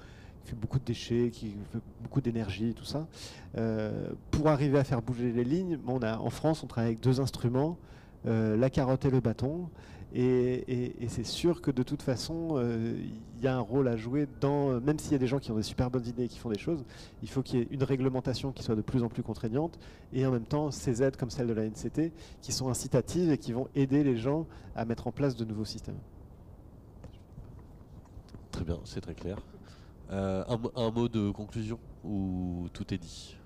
qui fait beaucoup de déchets, qui fait beaucoup d'énergie, tout ça, pour arriver à faire bouger les lignes, en France on travaille avec 2 instruments, la carotte et le bâton, et c'est sûr que de toute façon il y a un rôle à jouer même s'il y a des gens qui ont des super bonnes idées et qui font des choses, il faut qu'il y ait une réglementation qui soit de plus en plus contraignante, et en même temps ces aides comme celle de la NCT qui sont incitatives et qui vont aider les gens à mettre en place de nouveaux systèmes. Très bien, c'est très clair. Un mot de conclusion ou tout est dit?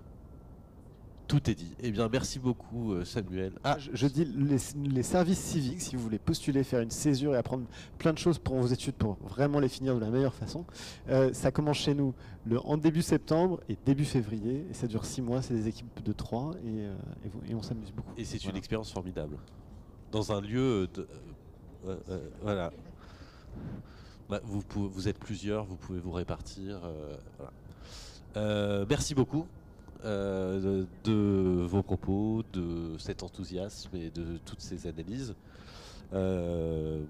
Tout est dit. Eh bien, merci beaucoup, Samuel. Je dis les services civiques, si vous voulez postuler, faire une césure et apprendre plein de choses pour vos études, pour vraiment les finir de la meilleure façon, ça commence chez nous en début septembre et début février, et ça dure 6 mois, c'est des équipes de 3, et on s'amuse beaucoup. Et c'est une expérience formidable. Dans un lieu voilà. Bah, vous êtes plusieurs, vous pouvez vous répartir. Voilà. Merci beaucoup. De vos propos, de cet enthousiasme et de toutes ces analyses. Moi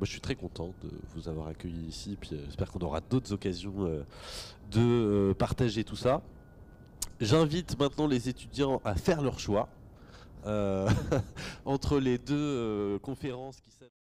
je suis très content de vous avoir accueilli ici, puis j'espère qu'on aura d'autres occasions de partager tout ça. J'invite maintenant les étudiants à faire leur choix entre les 2 conférences qui